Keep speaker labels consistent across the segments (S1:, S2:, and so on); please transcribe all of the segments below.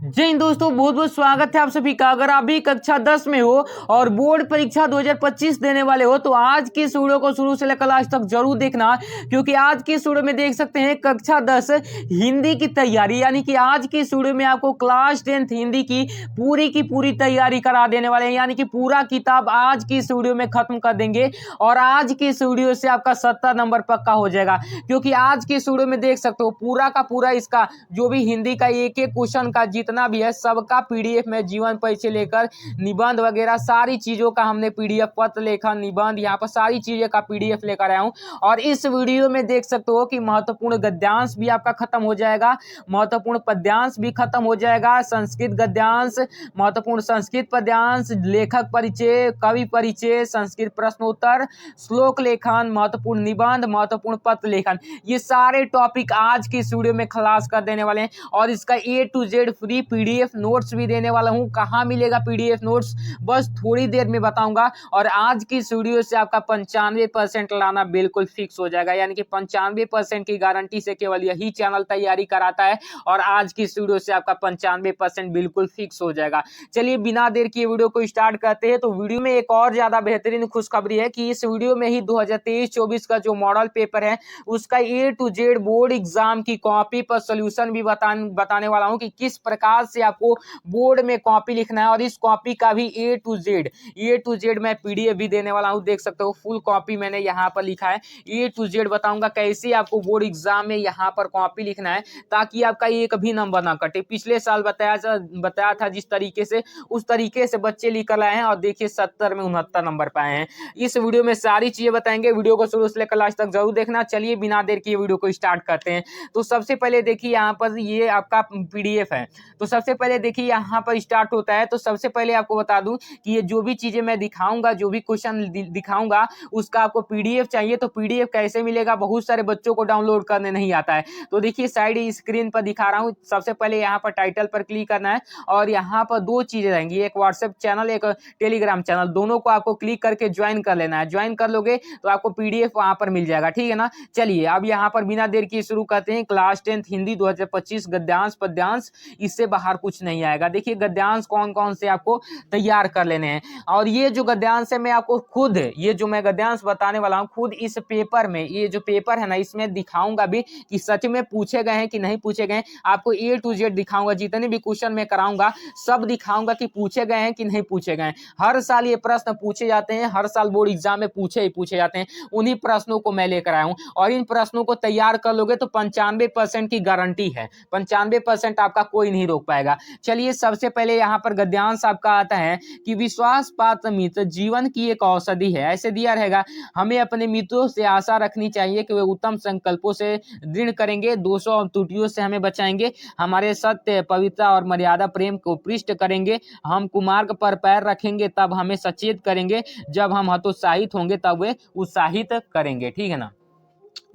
S1: जय हिंद दोस्तों, बहुत बहुत स्वागत है आप सभी का। अगर आप भी कक्षा 10 में हो और बोर्ड परीक्षा 2025 देने वाले हो तो आज की इस वीडियो को शुरू से लेकर लास्ट तक जरूर देखना, क्योंकि आज की इस वीडियो में देख सकते हैं कक्षा 10 हिंदी की तैयारी, यानी कि आज की इस वीडियो में आपको क्लास 10 हिंदी की पूरी तैयारी करा देने वाले हैं। यानी कि पूरा किताब आज की इस वीडियो में खत्म कर देंगे और आज की इस वीडियो से आपका 70 नंबर पक्का हो जाएगा, क्योंकि आज की इस वीडियो में देख सकते हो पूरा का पूरा इसका जो भी हिंदी का एक एक क्वेश्चन का जितना भी है सबका पीडीएफ में जीवन परिचय लेकर निबंध वगैरह सारी चीजों का हमने पीडीएफ, पत्र लेखन, निबंध, यहाँ पर सारी चीजें का पीडीएफ लेकर आया हूं। और इस वीडियो में देख सकते हो कि महत्वपूर्ण गद्यांश भी आपका खत्म हो जाएगा, महत्वपूर्ण पद्यांश भी खत्म हो जाएगा, संस्कृत गद्यांश, महत्वपूर्ण संस्कृत पद्यांश, लेखक परिचय, कवि परिचय, संस्कृत प्रश्नोत्तर, श्लोक लेखन, महत्वपूर्ण निबंध, महत्वपूर्ण पत्र लेखन, ये सारे टॉपिक आज की इस वीडियो में खलास कर देने वाले हैं। और इसका A to Z free PDF notes भी देने वाला हूं। कहां मिलेगा पीडीएफ नोट्स, बस थोड़ी देर में बताऊंगा। और आज की इस वीडियो से आपका 95% लाना बिल्कुल फिक्स हो जाएगा, यानी कि 95% की गारंटी से केवल यही चैनल तैयारी कराता है। और आज की इस वीडियो से आपका 95% बिल्कुल फिक्स हो जाएगा। चलिए बिना देर किए वीडियो को स्टार्ट करते हैं। तो वीडियो में एक और ज्यादा बेहतरीन खुशखबरी है कि इस वीडियो में ही 2023-24 का जो मॉडल पेपर है उसका A to Z board exam की कॉपी पर सोल्यूशन भी बताने वाला हूं कि किस प्रकार से आपको बोर्ड में कॉपी लिखना है। और इस कॉपी का भी A to Z मैं पीडीएफ भी देने वाला हूं। देख सकते हो फुल कॉपी मैंने यहाँ पर लिखा है। A to Z बताऊंगा कैसे आपको बोर्ड एग्जाम में यहाँ पर कॉपी लिखना है ताकि आपका एक भी नंबर ना कटे। पिछले साल बताया था जिस तरीके से, उस तरीके से बच्चे निकल आए हैं और देखिए 70 में 69 नंबर पाए हैं। इस वीडियो में सारी चीजें बताएंगे, वीडियो को शुरू से लेकर लास्ट तक जरूर देखना। चलिए बिना देर किए वीडियो को स्टार्ट करते हैं। तो सबसे पहले देखिए यहाँ पर ये आपका पीडीएफ है। तो सबसे पहले देखिए यहाँ पर स्टार्ट होता है। तो सबसे पहले आपको बता दूं कि ये जो भी चीजें मैं दिखाऊंगा, जो भी क्वेश्चन दिखाऊंगा उसका आपको पीडीएफ चाहिए। तो पीडीएफ कैसे मिलेगा, बहुत सारे बच्चों को डाउनलोड करने नहीं आता है। तो देखिए साइड स्क्रीन पर दिखा रहा हूँ। सबसे पहले यहाँ पर टाइटल पर क्लिक करना है और यहाँ पर दो चीजें रहेंगी, एक व्हाट्सएप चैनल, एक टेलीग्राम चैनल, दोनों को आपको क्लिक करके ज्वाइन कर लेना है। ज्वाइन कर लोगे तो आपको पीडीएफ वहां पर मिल जाएगा, ठीक है ना। चलिए अब यहाँ पर बिना देर किए शुरू करते हैं। क्लास 10 हिंदी 2025 गद्यांश पद्यांश, इससे बाहर कुछ नहीं आएगा। देखिए गद्यांश कौन कौन से आपको तैयार कर लेने हैं। और ये जो गद्यांश है मैं आपको खुद, ये जो मैं गद्यांश बताने वाला हूँ खुद इस पेपर में, ये जो पेपर है ना इसमें दिखाऊंगा भी कि सच में पूछे गए हैं कि नहीं पूछे गए। आपको A to Z दिखाऊंगा, जितने भी क्वेश्चन में कराऊंगा सब दिखाऊंगा कि पूछे गए हैं कि नहीं पूछे गए। हर साल ये प्रश्न पूछे जाते हैं, हर साल बोर्ड एग्जाम में पूछे जाते हैं। उन्हीं प्रश्नों को मैं लेकर आया हूं और इन प्रश्नों को तैयार कर लोगे तो 95% की गारंटी है, 95% आपका कोई नहीं रोक पाएगा। चलिए सबसे पहले यहाँ पर गद्यांश आपका आता है कि विश्वास पात्र मित्र जीवन की एक औषधि है। ऐसे दिया रहेगा, हमें अपने मित्रों से आशा रखनी चाहिए कि वे उत्तम संकल्पों से दृढ़ करेंगे, दोषों और त्रुटियों से हमें बचाएंगे, हमारे सत्य, पवित्रता और मर्यादा प्रेम को पृष्ठ करेंगे, हम कुमार्ग पर पैर रखेंगे तब हमें सचेत करेंगे, जब हम हतोत्साहित होंगे तब वे उत्साहित करेंगे, ठीक है ना।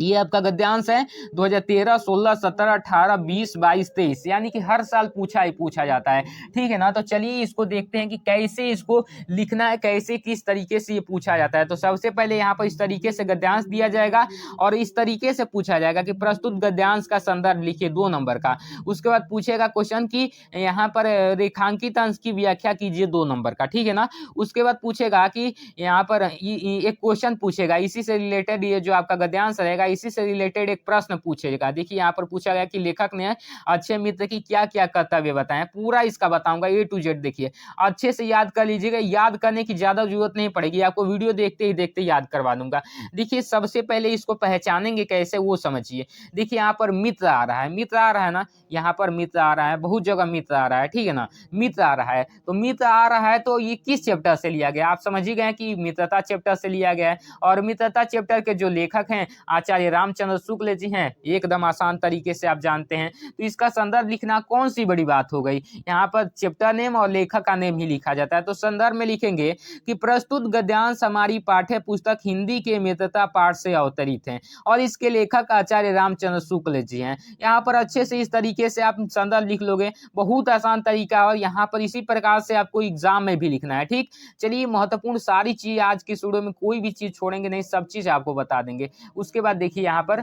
S1: ये आपका गद्यांश है 2013, 16, 17, 18, 20, 22, 23, यानी कि हर साल पूछा जाता है, ठीक है ना। तो चलिए इसको देखते हैं कि कैसे इसको लिखना है, कैसे किस तरीके से ये पूछा जाता है। तो सबसे पहले यहाँ पर इस तरीके से गद्यांश दिया जाएगा और इस तरीके से पूछा जाएगा कि प्रस्तुत गद्यांश का संदर्भ लिखिए 2 नंबर का। उसके बाद पूछेगा क्वेश्चन की यहाँ पर रेखांकित अंश की व्याख्या कीजिए 2 नंबर का, ठीक है ना। उसके बाद पूछेगा कि यहाँ पर एक क्वेश्चन पूछेगा इसी से रिलेटेड, ये जो आपका गद्यांश रहेगा इसी से रिलेटेड एक प्रश्न पूछेगा। देखिए यहाँ पर पूछा गया कि लेखक ने अच्छे मित्र की क्या क्या कर्तव्य बताएं, पूरा इसका बताऊंगा A to Z। देखिए अच्छे से याद कर लीजिएगा, याद करने की ज्यादा जरूरत नहीं पड़ेगी, आपको वीडियो देखते ही देखते याद करवा दूंगा। देखिए सबसे पहले इसको पहचानेंगे कैसे वो समझिए। देखिए यहाँ पर मित्र आ रहा है, मित्र आ रहा है ना, यहाँ पर मित्र आ रहा है, बहुत जगह मित्र आ रहा है, ठीक है ना। मित्र आ रहा है तो मित्र आ रहा है तो ये किस चैप्टर से लिया गया, आप समझ ही गए कि मित्रता चैप्टर से लिया गया है। और मित्रता चैप्टर के जो लेखक हैं आचार्य रामचंद्र शुक्ल जी हैं, एकदम आसान तरीके से आप जानते हैं। तो इसका संदर्भ लिखना कौन सी बड़ी बात हो गई, यहाँ पर चैप्टर नेम और लेखक का नेम ही लिखा जाता है। तो संदर्भ में लिखेंगे कि प्रस्तुत गद्यांश हमारी पाठ्य पुस्तक हिंदी के मित्रता पाठ से अवतरित है और इसके लेखक आचार्य रामचंद्र शुक्ल जी हैं। यहाँ पर अच्छे से इस तरीके से आप संदर्भ लिख लोगे, बहुत आसान तरीका। और यहाँ पर इसी प्रकार से आपको एग्जाम में भी लिखना है, ठीक। चलिए महत्वपूर्ण सारी चीज आज की वीडियो में कोई भी चीज छोड़ेंगे नहीं, सब चीज आपको बता देंगे। उसके बाद देखिए यहाँ पर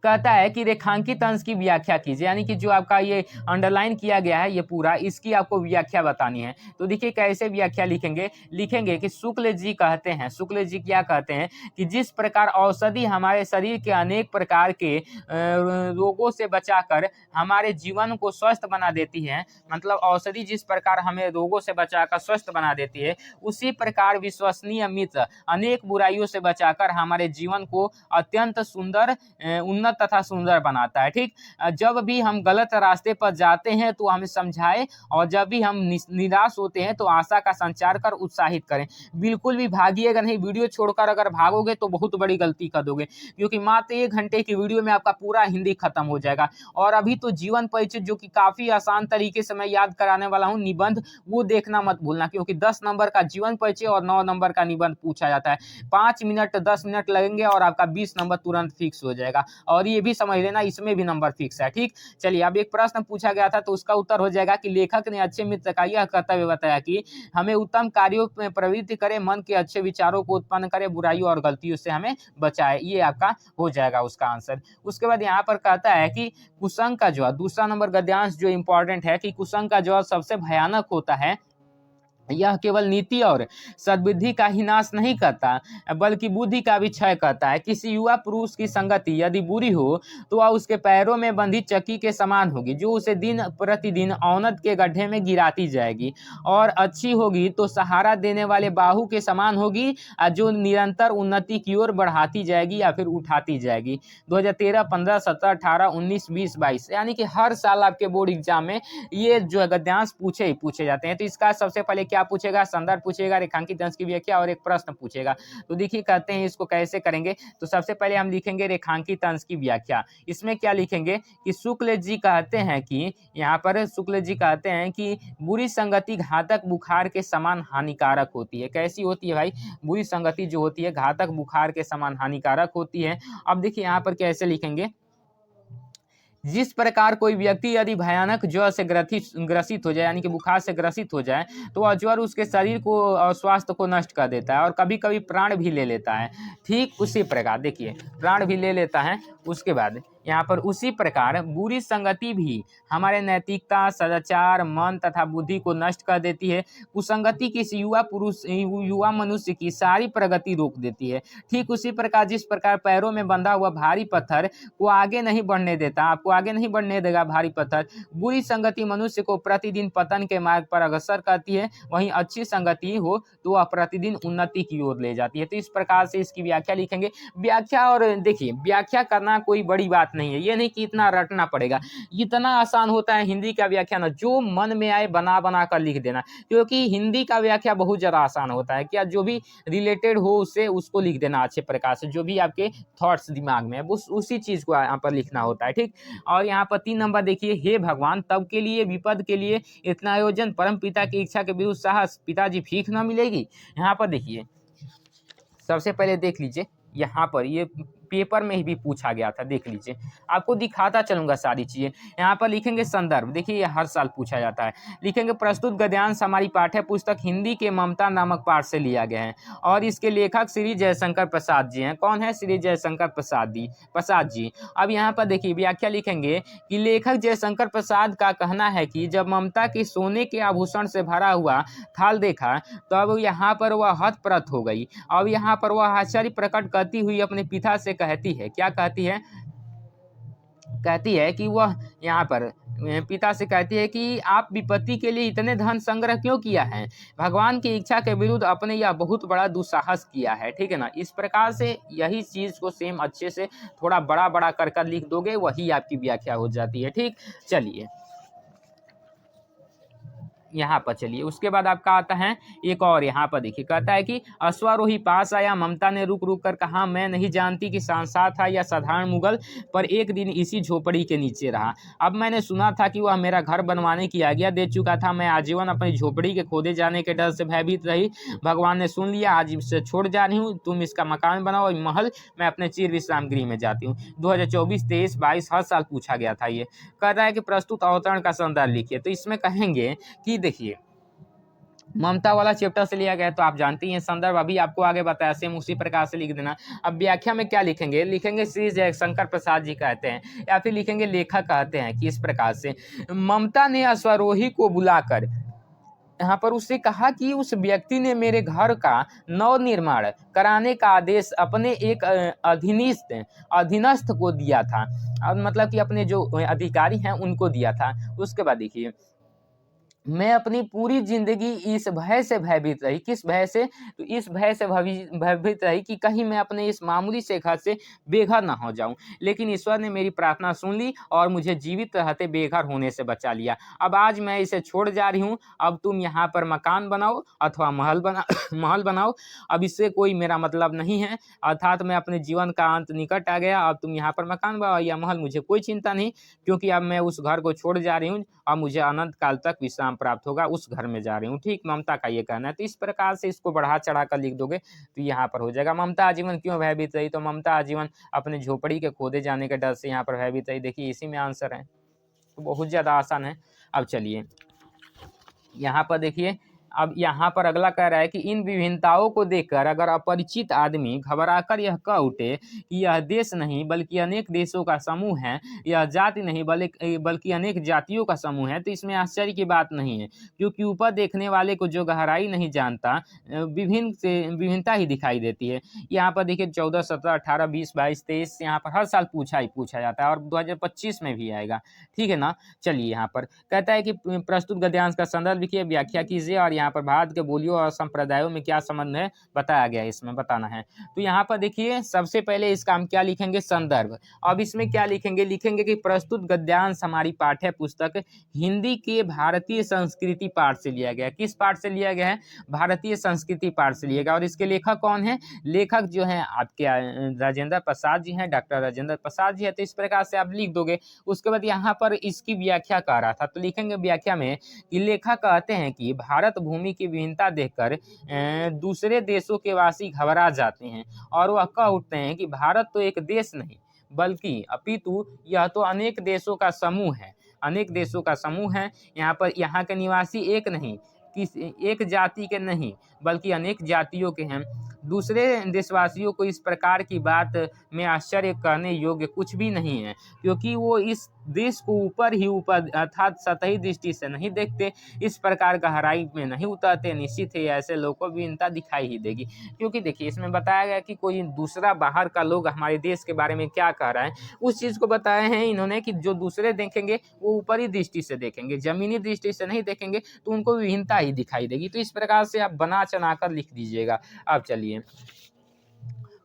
S1: कहता है कि रेखांकित अंश की व्याख्या कीजिए, यानी कि जो आपका ये अंडरलाइन किया गया है ये पूरा, इसकी आपको व्याख्या बतानी है। तो देखिए कैसे व्याख्या लिखेंगे कि शुक्ल जी कहते हैं, शुक्ल जी क्या कहते हैं कि जिस प्रकार औषधि हमारे शरीर के अनेक प्रकार के रोगों से बचाकर हमारे जीवन को स्वस्थ बना देती है, मतलब औषधि जिस प्रकार हमें रोगों से बचाकर स्वस्थ बना देती है, उसी प्रकार विश्वसनीय मित्र अनेक बुराइयों से बचाकर हमारे जीवन को अत्यंत सुंदर, उन्नत तथा सुंदर बनाता है। ठीक, जब भी हम गलत रास्ते पर जाते हैं तो हमें समझाए, और जब भी हम निराश होते हैं तो आशा का संचार कर उत्साहित करें। बिल्कुल भी भागिएगा नहीं, वीडियो छोड़कर अगर भागोगे तो बहुत बड़ी गलती कर दोगे, क्योंकि मात्र 1 घंटे की वीडियो में आपका पूरा हिंदी खत्म हो जाएगा। और अभी तो जीवन परिचय जो कि काफी आसान तरीके से मैं याद कराने वाला हूँ, निबंध, वो देखना मत भूलना, क्योंकि 10 नंबर का जीवन परिचय और 9 नंबर का निबंध पूछा जाता है। 5 मिनट 10 मिनट लगेंगे और आपका 20 नंबर तुरंत फिक्स हो जाएगा, और ये भी समझ लेना इसमें भी नंबर फिक्स है। ठीक, चलिए अब एक प्रश्न पूछा गया था तो उसका उत्तर हो जाएगा कि लेखक ने अच्छे मित्र का यह कर्तव्य बताया कि हमें उत्तम कार्यों में प्रवृत्ति करे, मन के अच्छे विचारों को उत्पन्न करे, बुराइयों और गलतियों से हमें बचाए। ये आपका हो जाएगा उसका आंसर। उसके बाद यहाँ पर कहता है कि कुसंग का जवाब, दूसरा नंबर गद्यांश जो इंपॉर्टेंट है, कि कुसंग का जवाब सबसे भयानक होता है, यह केवल नीति और सद्बुद्धि का ही नाश नहीं करता बल्कि बुद्धि का भी क्षय करता है। किसी युवा पुरुष की संगति यदि बुरी हो तो वह उसके पैरों में बंधी चक्की के समान होगी, जो उसे दिन प्रतिदिन अवनत के गड्ढे में गिराती जाएगी, और अच्छी होगी तो सहारा देने वाले बाहु के समान होगी, जो निरंतर उन्नति की ओर बढ़ाती जाएगी या फिर उठाती जाएगी। 2013, 15, 17, 18, 19, 20, 22, यानी कि हर साल आपके बोर्ड एग्जाम में ये जो गद्यांश पूछे जाते हैं। तो इसका सबसे पहले क्या पूछेगा, संदर्भ पूछेगा, रेखांकित अंश की व्याख्या और एक प्रश्न पूछेगा। तो देखिए कहते हैं इसको कैसे करेंगे। तो सबसे पहले हम लिखेंगे रेखांकित अंश की व्याख्या। इसमें क्या लिखेंगे कि शुक्ल जी कहते हैं कि, यहाँ पर शुक्ल जी कहते हैं कि बुरी संगति घातक बुखार के समान हानिकारक होती है। कैसी होती है भाई, बुरी संगति जो होती है घातक बुखार के समान हानिकारक होती है। अब देखिए यहाँ पर कैसे लिखेंगे, जिस प्रकार कोई व्यक्ति यदि भयानक ज्वर से ग्रसित हो जाए, यानी कि बुखार से ग्रसित हो जाए, तो वह ज्वर उसके शरीर को और स्वास्थ्य को नष्ट कर देता है और कभी कभी प्राण भी ले लेता है। ठीक उसी प्रकार देखिए, प्राण भी ले लेता है। उसके बाद यहाँ पर उसी प्रकार बुरी संगति भी हमारे नैतिकता, सदाचार, मन तथा बुद्धि को नष्ट कर देती है। कुसंगति किसी युवा मनुष्य की सारी प्रगति रोक देती है। ठीक उसी प्रकार जिस प्रकार पैरों में बंधा हुआ भारी पत्थर को आगे नहीं बढ़ने देता, आपको आगे नहीं बढ़ने देगा भारी पत्थर, बुरी संगति मनुष्य को प्रतिदिन पतन के मार्ग पर अग्रसर करती है। वहीं अच्छी संगति हो तो वह प्रतिदिन उन्नति की ओर ले जाती है। तो इस प्रकार से इसकी व्याख्या लिखेंगे। व्याख्या, और देखिए व्याख्या करना कोई बड़ी बात नहीं है, ये नहीं कि इतना रटना पड़ेगा, इतना आसान होता है हिंदी का व्याख्यान, जो मन में आए बना बना कर लिख देना, क्योंकि हिंदी का व्याख्या बहुत ज़्यादा आसान होता है। क्या जो भी रिलेटेड हो उससे उसको लिख देना अच्छे प्रकार से, जो भी आपके थॉट्स दिमाग में है उसी चीज़ को यहाँ पर लिखना होता है। ठीक, और यहाँ पर 3 नंबर देखिए, हे भगवान तब के लिए विपद के लिए इतना आयोजन, परम पिता की इच्छा के विरुद्ध साहस, पिताजी भीख न मिलेगी। यहाँ पर देखिए सबसे पहले देख लीजिए, यहाँ पर ये पेपर में भी पूछा गया था, देख लीजिए, आपको दिखाता चलूंगा सारी चीजें। यहाँ पर लिखेंगे संदर्भ, देखिए ये हर साल पूछा जाता है। लिखेंगे प्रस्तुत गद्यांश हमारी पाठ्य पुस्तक हिंदी के ममता नामक पाठ से लिया गया है और इसके लेखक श्री जयशंकर प्रसाद जी हैं। कौन है? श्री जयशंकर प्रसाद जी। अब यहाँ पर देखिए व्याख्या लिखेंगे कि लेखक जयशंकर प्रसाद का कहना है कि जब ममता के सोने के आभूषण से भरा हुआ थाल देखा तब यहाँ पर वह हतप्रत हो गई। अब यहाँ पर वह आश्चर्य प्रकट करती हुई अपने पिता से कहती है, क्या कहती है? कहती है कि वह यहाँ पर पिता से कहती है कि आप विपत्ति के लिए इतने धन संग्रह क्यों किया है? भगवान की इच्छा के विरुद्ध अपने यह बहुत बड़ा दुस्साहस किया है। ठीक है ना? इस प्रकार से यही चीज को सेम अच्छे से थोड़ा बड़ा बड़ा कर कर लिख दोगे, वही आपकी व्याख्या हो जाती है। ठीक, चलिए यहाँ पर चलिए, उसके बाद आपका आता है एक और, यहाँ पर देखिए कहता है कि अश्वारोही पास आया, ममता ने रुक रुक कर कहा, मैं नहीं जानती कि सांसा था या साधारण मुगल, पर एक दिन इसी झोपड़ी के नीचे रहा। अब मैंने सुना था कि वह मेरा घर बनवाने की आज्ञा दे चुका था। मैं आजीवन अपनी झोपड़ी के खोदे जाने के डर से भयभीत रही। भगवान ने सुन लिया, आज इसे छोड़ जा रही हूँ, तुम इसका मकान बनाओ महल, मैं अपने चिर विश्राम गृह में जाती हूँ। 2024, 23, 22 हर साल पूछा गया था। ये कह रहा है कि प्रस्तुत अवतरण का संदर्भ लिखिए। तो इसमें कहेंगे कि देखिए ममता वाला चैप्टर से लिया गया है, तो आप जानती हैं। संदर्भ अभी आपको आगे बताया, सेम उसी प्रकार से लिख देना। अब व्याख्या में क्या लिखेंगे, लिखेंगे श्री जयशंकर प्रसाद जी कहते हैं, या फिर लिखेंगे लेखक कहते हैं कि इस प्रकार से ममता ने अश्वारोही को बुलाकर यहाँ पर उससे कहा कि उस व्यक्ति ने मेरे घर का नवनिर्माण कराने का आदेश अपने एक अधीनस्थ को दिया था, और मतलब कि अपने जो अधिकारी हैं उनको दिया था। उसके बाद देखिए, मैं अपनी पूरी जिंदगी इस भय से भयभीत रही। किस भय से, तो इस भय से भयभीत रही कि कहीं मैं अपने इस मामूली से घर से बेघर ना हो जाऊं, लेकिन ईश्वर ने मेरी प्रार्थना सुन ली और मुझे जीवित रहते बेघर होने से बचा लिया। अब आज मैं इसे छोड़ जा रही हूं, अब तुम यहाँ पर मकान बनाओ अथवा महल महल बनाओ, अब इससे कोई मेरा मतलब नहीं है, अर्थात मैं अपने जीवन का अंत निकट आ गया। अब तुम यहाँ पर मकान बनाओ या महल, मुझे कोई चिंता नहीं, क्योंकि अब मैं उस घर को छोड़ जा रही हूँ और मुझे अनंत काल तक विश्राम प्राप्त होगा, उस घर में जा रही हूँ। ठीक, ममता का ये कहना है। तो इस प्रकार से इसको बढ़ा चढ़ा कर लिख दोगे तो यहाँ पर हो जाएगा। ममता आजीवन क्यों भयभीत रही, तो ममता आजीवन अपने झोपड़ी के खोदे जाने के डर से यहाँ पर भयभीत रही। देखिए इसी में आंसर है, तो बहुत ज़्यादा आसान है। अब चलिए यहाँ पर देखिए, अब यहाँ पर अगला कह रहा है कि इन विभिन्नताओं को देखकर अगर अपरिचित आदमी घबराकर यह कह उठे कि यह देश नहीं बल्कि अनेक देशों का समूह है, यह जाति नहीं बल्कि अनेक जातियों का समूह है, तो इसमें आश्चर्य की बात नहीं है, क्योंकि ऊपर देखने वाले को जो गहराई नहीं जानता विभिन्न से विभिन्नता ही दिखाई देती है। यहाँ पर देखिए 14, 17, 18, 20, 22, 23 यहाँ पर हर साल पूछा जाता है और 2025 में भी आएगा। ठीक है ना। चलिए यहाँ पर कहता है कि प्रस्तुत गद्यांश का संदर्भ लिखिए, व्याख्या कीजिए, और यहाँ पर भारत के बोलियों और संप्रदायों में क्या संबंध है बताया गया है, इसमें बताना है। तो यहाँ पर देखिए सबसे पहले इसका हम क्या लिखेंगे, संदर्भ। अब इसमें क्या लिखेंगे, लिखेंगे कि प्रस्तुत गद्यांश हमारी पाठ्य पुस्तक हिंदी के भारतीय संस्कृति पाठ से लिया गया है। किस पाठ से लिया गया है, भारतीय संस्कृति पाठ से लिया गया। और इसके लेखक कौन है, लेखक जो है आपके राजेंद्र प्रसाद जी हैं, डॉक्टर राजेंद्र प्रसाद जी है। तो इस प्रकार से आप लिख दोगे। उसके बाद यहाँ पर इसकी व्याख्या कर रहा था, तो लिखेंगे व्याख्या में कि लेखक कहते हैं कि भारत भूमि की विभिन्नता देखकर दूसरे देशों के वासी घबरा जाते हैं और वह कह उठते हैं कि भारत तो एक देश नहीं बल्कि अपितु यह तो अनेक देशों का समूह है, अनेक देशों का समूह है। यहाँ पर यहाँ के निवासी एक नहीं, एक जाति के नहीं बल्कि अनेक जातियों के हैं। दूसरे देशवासियों को इस प्रकार की बात में आश्चर्य करने योग्य कुछ भी नहीं है, क्योंकि वो इस देश को ऊपर ही ऊपर अर्थात सतही दृष्टि से नहीं देखते, इस प्रकार गहराई में नहीं उतरते। निश्चित ही ऐसे लोगों को विभिन्नता दिखाई ही देगी, क्योंकि देखिए इसमें बताया गया कि कोई दूसरा बाहर का लोग हमारे देश के बारे में क्या कह रहा है, उस चीज़ को बताए हैं इन्होंने कि जो दूसरे देखेंगे वो ऊपरी दृष्टि से देखेंगे, जमीनी दृष्टि से नहीं देखेंगे, तो उनको विभिन्नता ही दिखाई देगी। तो इस प्रकार से आप बना चना कर लिख दीजिएगा। अब चलिए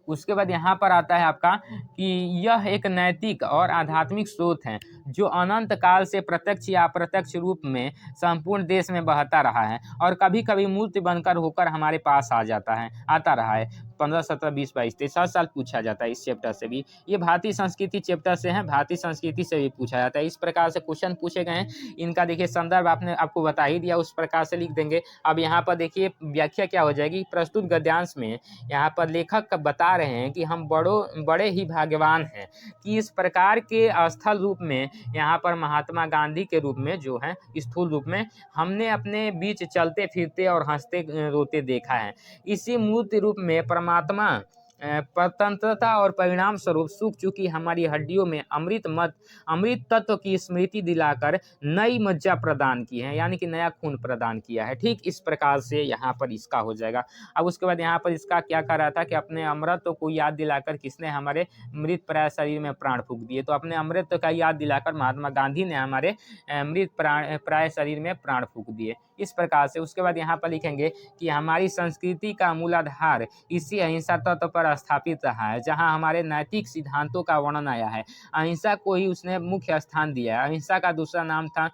S1: उसके बाद यहाँ पर आता है आपका कि यह एक नैतिक और आध्यात्मिक स्रोत है जो अनंत काल से प्रत्यक्ष या अप्रत्यक्ष रूप में संपूर्ण देश में बहता रहा है और कभी कभी मूर्ति बनकर होकर हमारे पास आता रहा है। 15, 17, 20, 22, 23 हर साल पूछा जाता है इस चैप्टर से भी। ये भारतीय संस्कृति चैप्टर से है, भारतीय संस्कृति से भी पूछा जाता है। इस प्रकार से क्वेश्चन पूछे गए हैं। इनका देखिए संदर्भ आपको बता ही दिया, उस प्रकार से लिख देंगे। अब यहाँ पर देखिए व्याख्या क्या हो जाएगी, प्रस्तुत गद्यांश में यहाँ पर लेखक बता रहे हैं कि हम बड़े ही भाग्यवान हैं कि इस प्रकार के स्थल रूप में यहाँ पर महात्मा गांधी के रूप में जो है स्थूल रूप में हमने अपने बीच चलते फिरते और हंसते रोते देखा है। इसी मूर्ति रूप में परमात्मा स्वतंत्रता और परिणाम स्वरूप सूख चुकी हमारी हड्डियों में अमृत तत्व की स्मृति दिलाकर नई मज्जा प्रदान की है, यानी कि नया खून प्रदान किया है। ठीक इस प्रकार से यहाँ पर इसका हो जाएगा। अब उसके बाद यहाँ पर इसका क्या कर रहा था कि अपने अमृत को याद दिलाकर किसने हमारे मृत प्राय शरीर में प्राण फूंक दिए, तो अपने अमृत का याद दिलाकर महात्मा गांधी ने हमारे मृत प्राय शरीर में प्राण फूंक दिए। इस प्रकार से उसके बाद यहाँ पर लिखेंगे कि हमारी संस्कृति का मूलाधार इसी अहिंसा तत्व पर स्थापित रहा है, जहाँ हमारे नैतिक सिद्धांतों का वर्णन आया है। अहिंसा को ही उसने मुख्य स्थान दिया है। अहिंसा का दूसरा नाम था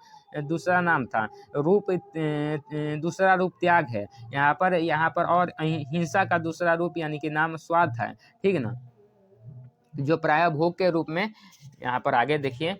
S1: दूसरा रूप त्याग है। यहाँ पर और हिंसा का दूसरा रूप यानी कि नाम स्वार्थ है। ठीक है ना, जो प्राय भोग के रूप में यहाँ पर आगे देखिए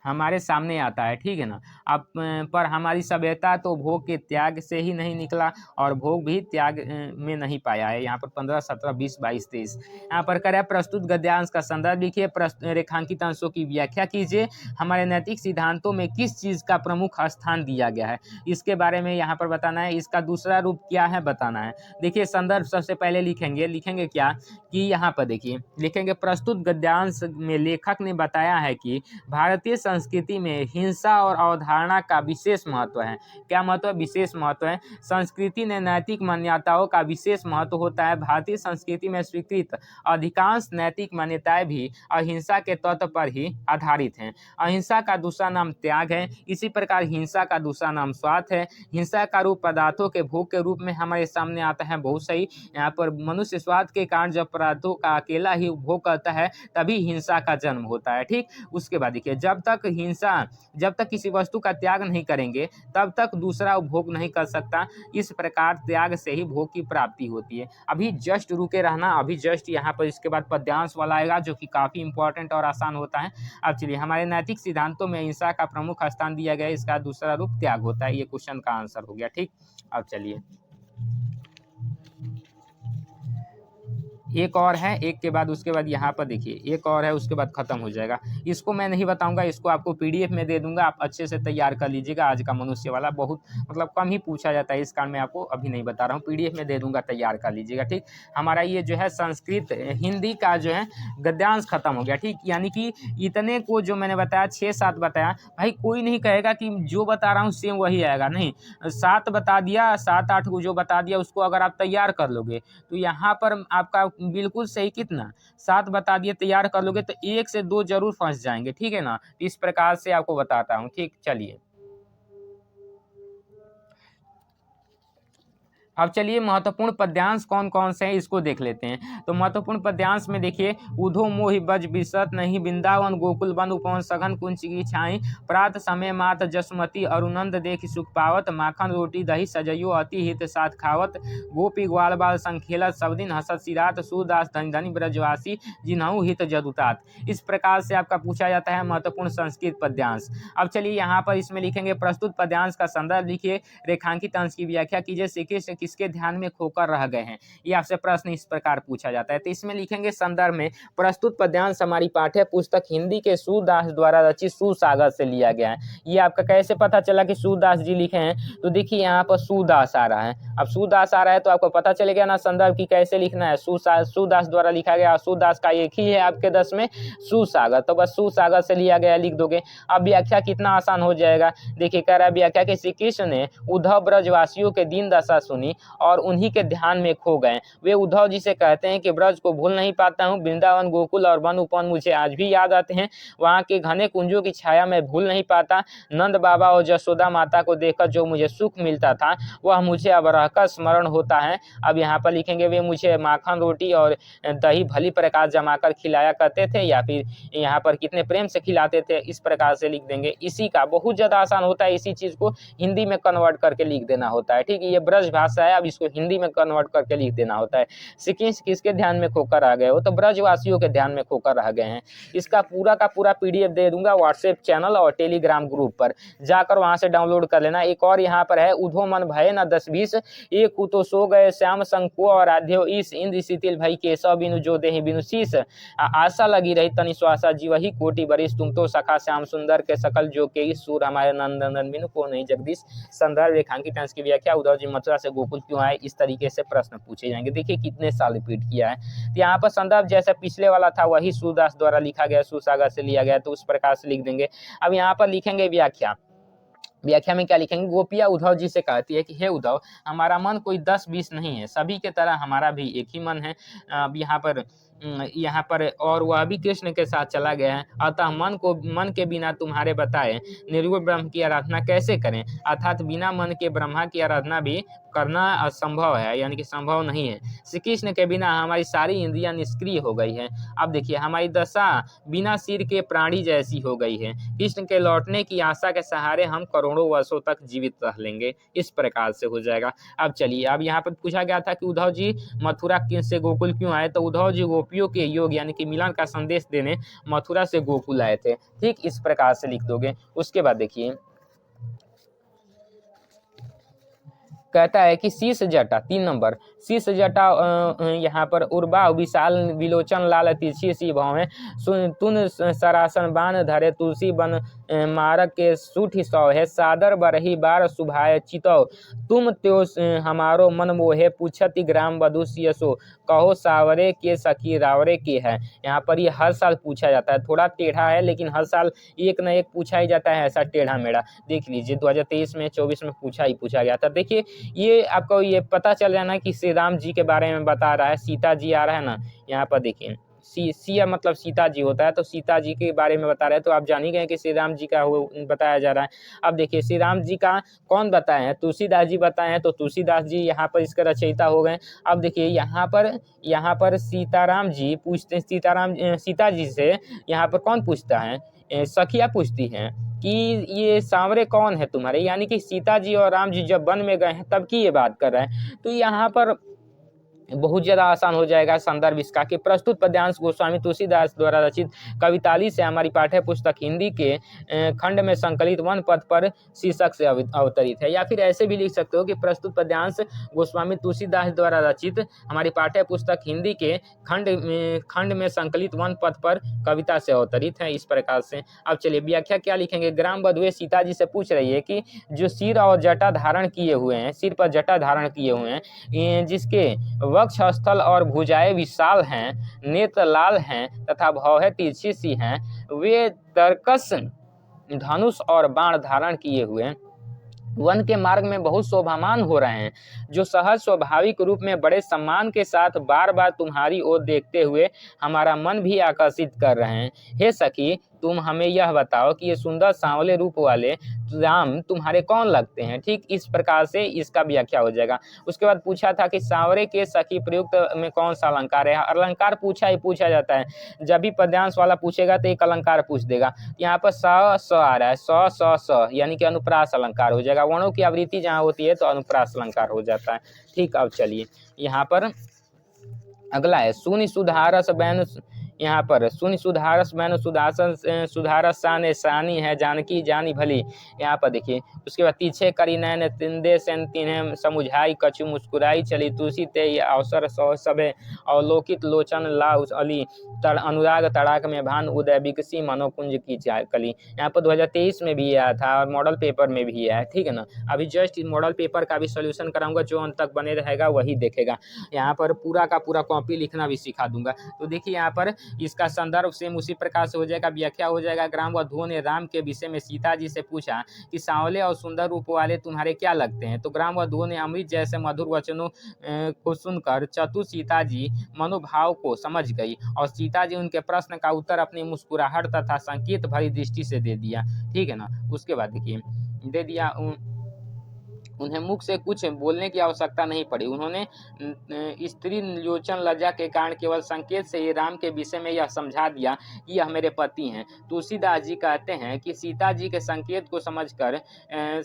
S1: हमारे सामने आता है, ठीक है ना। अब पर हमारी सभ्यता तो भोग के त्याग से ही नहीं निकला और भोग भी त्याग में नहीं पाया है। यहाँ पर 15, 17, 20, 22, 23 यहाँ पर करें प्रस्तुत गद्यांश का संदर्भ लिखिए, रेखांकित अंशों की व्याख्या कीजिए, हमारे नैतिक सिद्धांतों में किस चीज़ का प्रमुख स्थान दिया गया है इसके बारे में यहाँ पर बताना है, इसका दूसरा रूप क्या है बताना है। देखिए संदर्भ सबसे पहले लिखेंगे क्या कि यहाँ पर देखिए लिखेंगे प्रस्तुत गद्यांश में लेखक ने बताया है कि भारतीय संस्कृति में हिंसा और अवधारणा का विशेष महत्व है। क्या महत्व है? विशेष महत्व है। संस्कृति ने नैतिक मान्यताओं का विशेष महत्व होता है। भारतीय संस्कृति में स्वीकृत अधिकांश नैतिक मान्यताएं भी अहिंसा के तत्व पर ही आधारित हैं। अहिंसा का दूसरा नाम त्याग है। इसी प्रकार हिंसा का दूसरा नाम स्वार्थ है। हिंसा का रूप पदार्थों के भोग के रूप में हमारे सामने आता है। बहुत सही। यहाँ पर मनुष्य स्वार्थ के कारण जब पदार्थों का अकेला ही उपभोग करता है तभी हिंसा का जन्म होता है, ठीक। उसके बाद देखिए जब तक किसी वस्तु का त्याग नहीं करेंगे तब तक दूसरा उपभोग नहीं कर सकता। इस प्रकार त्याग से ही भोग की प्राप्ति होती है। अभी जस्ट रुके रहना, अभी जस्ट यहाँ पर इसके बाद पद्यांश वाला आएगा जो कि काफी इंपॉर्टेंट और आसान होता है। अब चलिए हमारे नैतिक सिद्धांतों में हिंसा का प्रमुख स्थान दिया गया है, इसका दूसरा रूप त्याग होता है। ये क्वेश्चन का आंसर हो गया, ठीक। अब चलिए एक और है, एक के बाद उसके बाद यहाँ पर देखिए एक और है, उसके बाद खत्म हो जाएगा। इसको मैं नहीं बताऊंगा, इसको आपको पीडीएफ में दे दूंगा, आप अच्छे से तैयार कर लीजिएगा। आज का मनुष्य वाला बहुत मतलब कम ही पूछा जाता है, इस कारण मैं आपको अभी नहीं बता रहा हूँ, पीडीएफ में दे दूंगा, तैयार कर लीजिएगा, ठीक। हमारा ये जो है संस्कृत हिंदी का जो है गद्यांश खत्म हो गया, ठीक। यानी कि इतने को जो मैंने बताया 6-7 बताया, भाई कोई नहीं कहेगा कि जो बता रहा हूँ सेम वही आएगा, नहीं। 7 बता दिया, 7-8 को जो बता दिया उसको अगर आप तैयार कर लोगे तो यहाँ पर आपका बिल्कुल सही कितना 7 बता दिए, तैयार कर लोगे तो 1 से 2 जरूर फंस जाएंगे, ठीक है ना। इस प्रकार से आपको बताता हूँ, ठीक। चलिए अब चलिए महत्वपूर्ण पद्यांश कौन कौन से हैं इसको देख लेते हैं। तो महत्वपूर्ण पद्यांश में देखिए उधो मोहि बज बिसत नहीं, वृंदावन गोकुल वन उपवन सघन कुंच की छाई, प्रात समय मात जसमती अरुनंद देख सुख पावत, माखन रोटी दही सजयो अति हित साथ खावत, गोपी ग्वाल बाल संखेलत सब दिन हसत सिरात, सूरदास धनी धनी ब्रजवासी जिन्हु हित जदुतात। इस प्रकार से आपका पूछा जाता है महत्वपूर्ण संस्कृत पद्यांश। अब चलिए यहाँ पर इसमें लिखेंगे प्रस्तुत पद्यांश का संदर्भ लिखिए, रेखांकित अंश की व्याख्या कीजिए, श्री कृष्ण किसके ध्यान में खोकर रह गए हैं। ये आपसे प्रश्न इस प्रकार पूछा जाता है। तो इसमें लिखेंगे संदर्भ में प्रस्तुत पद्यांश हमारी पाठ्य पुस्तक हिंदी के सूरदास द्वारा रचित सूरसागर से लिया गया है। ये आपका कैसे पता चला कि सूरदास जी लिखे हैं? तो देखिए यहाँ पर सूरदास आ रहा है, अब सूरदास आ रहा है तो आपको पता चलेगा ना संदर्भ की कैसे लिखना है। सूरदास द्वारा लिखा गया, सूरदास का एक ही है आपके 10 में सूरसागर, तो बस सूरसागर से लिया गया लिख दोगे। अब व्याख्या कितना आसान हो जाएगा। देखिए कह रहा है व्याख्या के श्री कृष्ण ने उद्धव ब्रजवासियों के दीन दशा सुनी और उन्हीं के ध्यान में खो गए। वे उद्धव जी से कहते हैं कि ब्रज को भूल नहीं पाता हूँ, वृंदावन गोकुल और वन उपवन मुझे आज भी याद आते हैं, वहाँ के घने कुंजों की छाया मैं भूल नहीं पाता, नंद बाबा और जसोदा माता को देखकर जो मुझे सुख मिलता था वह मुझे अब रहकर स्मरण होता है। अब यहाँ पर लिखेंगे वे मुझे माखन रोटी और दही भली प्रकार जमाकर खिलाया करते थे, या फिर यहाँ पर कितने प्रेम से खिलाते थे, इस प्रकार से लिख देंगे। इसी का बहुत ज़्यादा आसान होता है, इसी चीज़ को हिंदी में कन्वर्ट करके लिख देना होता है, ठीक है। ये ब्रज भाषा है, अब इसको हिंदी में कन्वर्ट करके लिख देना होता है। किसके ध्यान में खोकर आ गए हो? तो ब्रजवासियों के ध्यान में खोकर रह गए हैं। इसका पूरा का पूरा पीडीएफ दे दूंगा व्हाट्सएप चैनल और टेलीग्राम ग्रुप पर, जाकर वहां से डाउनलोड कर लेना। एक और यहाँ पर है उधो मन भय न 10-20, एक तो सो गए श्याम संको और आध्यो ईस, इंद्र शिथिल भई केशव बिनु जो देहि बिनु शीस, आशा लगी रही तनि श्वासा जीव ही कोटि बरिस, तुम तो सखा श्याम सुंदर के सकल जो के सूर हमारे नंदन बिनु को नहीं जगदीश। संदर्भ रेखांकित अंश की व्याख्या उद्धव जी मथुरा से गोकुल क्यों आए, इस तरीके से प्रश्न पूछे जाएंगे। देखिए कितने साल रिपीट किया है। तो यहाँ पर संदर्भ जैसे पिछले वाला था वही सूरदास द्वारा लिखा गया, सूरसागर से लिया गया, तो उस प्रकार से लिख देंगे। अब यहाँ पर लिखेंगे व्याख्या में क्या लिखेंगे? गोपिया उद्धव जी से कहती है कि हे उद्धव, हमारा मन कोई 10-20 नहीं है, सभी के तरह हमारा भी एक ही मन है। अब यहाँ पर और वह भी कृष्ण के साथ चला गया है, अतः मन के बिना तुम्हारे बताए निर्गुण ब्रह्म की आराधना कैसे करें, अर्थात बिना मन के ब्रह्मा की आराधना भी करना असंभव है, यानी कि संभव नहीं है। श्री कृष्ण के बिना हमारी सारी इंद्रियां निष्क्रिय हो गई है। अब देखिए हमारी दशा बिना सिर के प्राणी जैसी हो गई है। कृष्ण के लौटने की आशा के सहारे हम करोड़ों वर्षों तक जीवित रह लेंगे, इस प्रकार से हो जाएगा। अब चलिए, अब यहाँ पर पूछा गया था कि उद्धव जी मथुरा से गोकुल क्यों आए, तो उद्धव जी गोपियों के योग यानी कि मिलन का संदेश देने मथुरा से गोकुल आए थे। ठीक इस प्रकार से लिख दोगे। उसके बाद देखिए कहता है कि शीश जटा 3 नंबर शीश जटा यहाँ पर उर्वा विशाल विलोचन लाल तिरछी सी भाव है तुन सरासन बान धरे तुलसी बन मारक के सूठ सौ है सादर बरही बार सुभाय चितौ तुम त्यो हमारो मन मोहे पूछति ग्राम बधु सियसो कहो सावरे के सखी रावरे के है। यहाँ पर ये हर साल पूछा जाता है, थोड़ा टेढ़ा है लेकिन हर साल एक न एक पूछा ही जाता है ऐसा टेढ़ा मेढ़ा। देख लीजिए 2023 में 24 में पूछा गया था। देखिए ये आपको ये पता चल जाना कि श्री राम जी के बारे में बता रहा है, सीता जी आ रहा है ना, यहाँ पर देखिए सिया मतलब सीता जी होता है, तो सीता जी के बारे में बता रहे हैं, तो आप जान ही गए कि श्री राम जी का बताया जा रहा है। अब देखिए श्री राम जी का कौन बताए हैं, तुलसीदास जी बताए हैं, तो तुलसीदास जी यहाँ पर इसके रचयिता हो गए। अब देखिए यहाँ पर सीताराम जी पूछते हैं सीता जी से, यहाँ पर कौन पूछता है, सखिया पूछती हैं कि ये सांवरे कौन है तुम्हारे, यानी कि सीता जी और राम जी जब वन में गए हैं तब की ये बात कर रहे हैं। तो यहाँ पर बहुत ज़्यादा आसान हो जाएगा संदर्भ इसका कि प्रस्तुत पद्यांश गोस्वामी तुलसीदास द्वारा रचित कविताली से हमारी पाठ्य पुस्तक हिंदी के खंड में संकलित वन पद पर शीर्षक से अवतरित है। या फिर ऐसे भी लिख सकते हो कि प्रस्तुत पद्यांश गोस्वामी तुलसीदास द्वारा रचित हमारी पाठ्य पुस्तक हिंदी के खंड में संकलित वन पद पर कविता से अवतरित है। इस प्रकार से अब चलिए व्याख्या क्या लिखेंगे। ग्राम बधुए सीता जी से पूछ रही है कि जो सिर और जटा धारण किए हुए हैं, सिर पर जटा धारण किए हुए हैं, जिसके वक्ष स्थल और भुजाएं विशाल हैं, नेत्र लाल हैं तथा भौहें तिरछी सी हैं, वे तरकस धनुष और बाण धारण किए हुए वन के मार्ग में बहुत शोभामान हो रहे हैं, जो सहज स्वाभाविक रूप में बड़े सम्मान के साथ बार बार तुम्हारी ओर देखते हुए हमारा मन भी आकर्षित कर रहे हैं। हे सखी, तुम हमें यह बताओ कि ये सुंदर सांवले रूप वाले राम तुम्हारे कौन लगते हैं। ठीक इस प्रकार से इसका व्याख्या हो जाएगा। उसके बाद पूछा था कि सांवरे के सखी प्रयुक्त में कौन सा अलंकार है। अलंकार पूछा जाता है, जब भी पद्यांश वाला पूछेगा तो एक अलंकार पूछ देगा। यहाँ पर स आ रहा है, स यानी कि अनुप्रास अलंकार हो जाएगा। वर्णों की आवृत्ति जहाँ होती है तो अनुप्रास अलंकार हो जाता है। ठीक, अब चलिए यहाँ पर अगला है सुनि सुधारस बैन। यहाँ पर सुनि सुधारस बैन सुधासन सुधारस शान शानी है जानकी जानी भली। यहाँ पर देखिए उसके बाद तीछे करी नैन तिंदे सेन तिन्हें समुझाई कछु मुस्कुराई चली तुलसी ते अवसर सौ सबे अवलोकित लोचन ला उस अली अनुराग तड़ाक में भान उदय बिकसी मनोकुंज की कली। यहाँ पर 2023 में भी आया था और मॉडल पेपर में भी आया है। ठीक है ना, अभी जस्ट मॉडल पेपर का भी सोल्यूशन कराऊंगा, जो अंत तक बने रहेगा वही देखेगा। यहाँ पर पूरा का पूरा कॉपी लिखना भी सिखा दूंगा। तो देखिए यहाँ पर इसका संदर्भ सेम उसी प्रकार से हो जाएगा, व्याख्या हो जाएगा। ग्राम वधुओं ने राम के विषय में सीता जी से पूछा कि सांवले और सुंदर रूप वाले तुम्हारे क्या लगते हैं। तो ग्राम वधुओं ने अमृत जैसे मधुर वचनों को सुनकर चतुर सीता जी मनोभाव को समझ गई और सीता जी उनके प्रश्न का उत्तर अपनी मुस्कुराहट तथा संकेत भरी दृष्टि से दे दिया। ठीक है ना, उसके बाद देखिए दे दिया, उन्हें मुख से कुछ बोलने की आवश्यकता नहीं पड़ी। उन्होंने स्त्री लोचन लज्जा के कारण केवल संकेत से ही राम के विषय में यह समझा दिया कि यह मेरे पति हैं। तुलसीदास जी कहते हैं कि सीता जी के संकेत को समझकर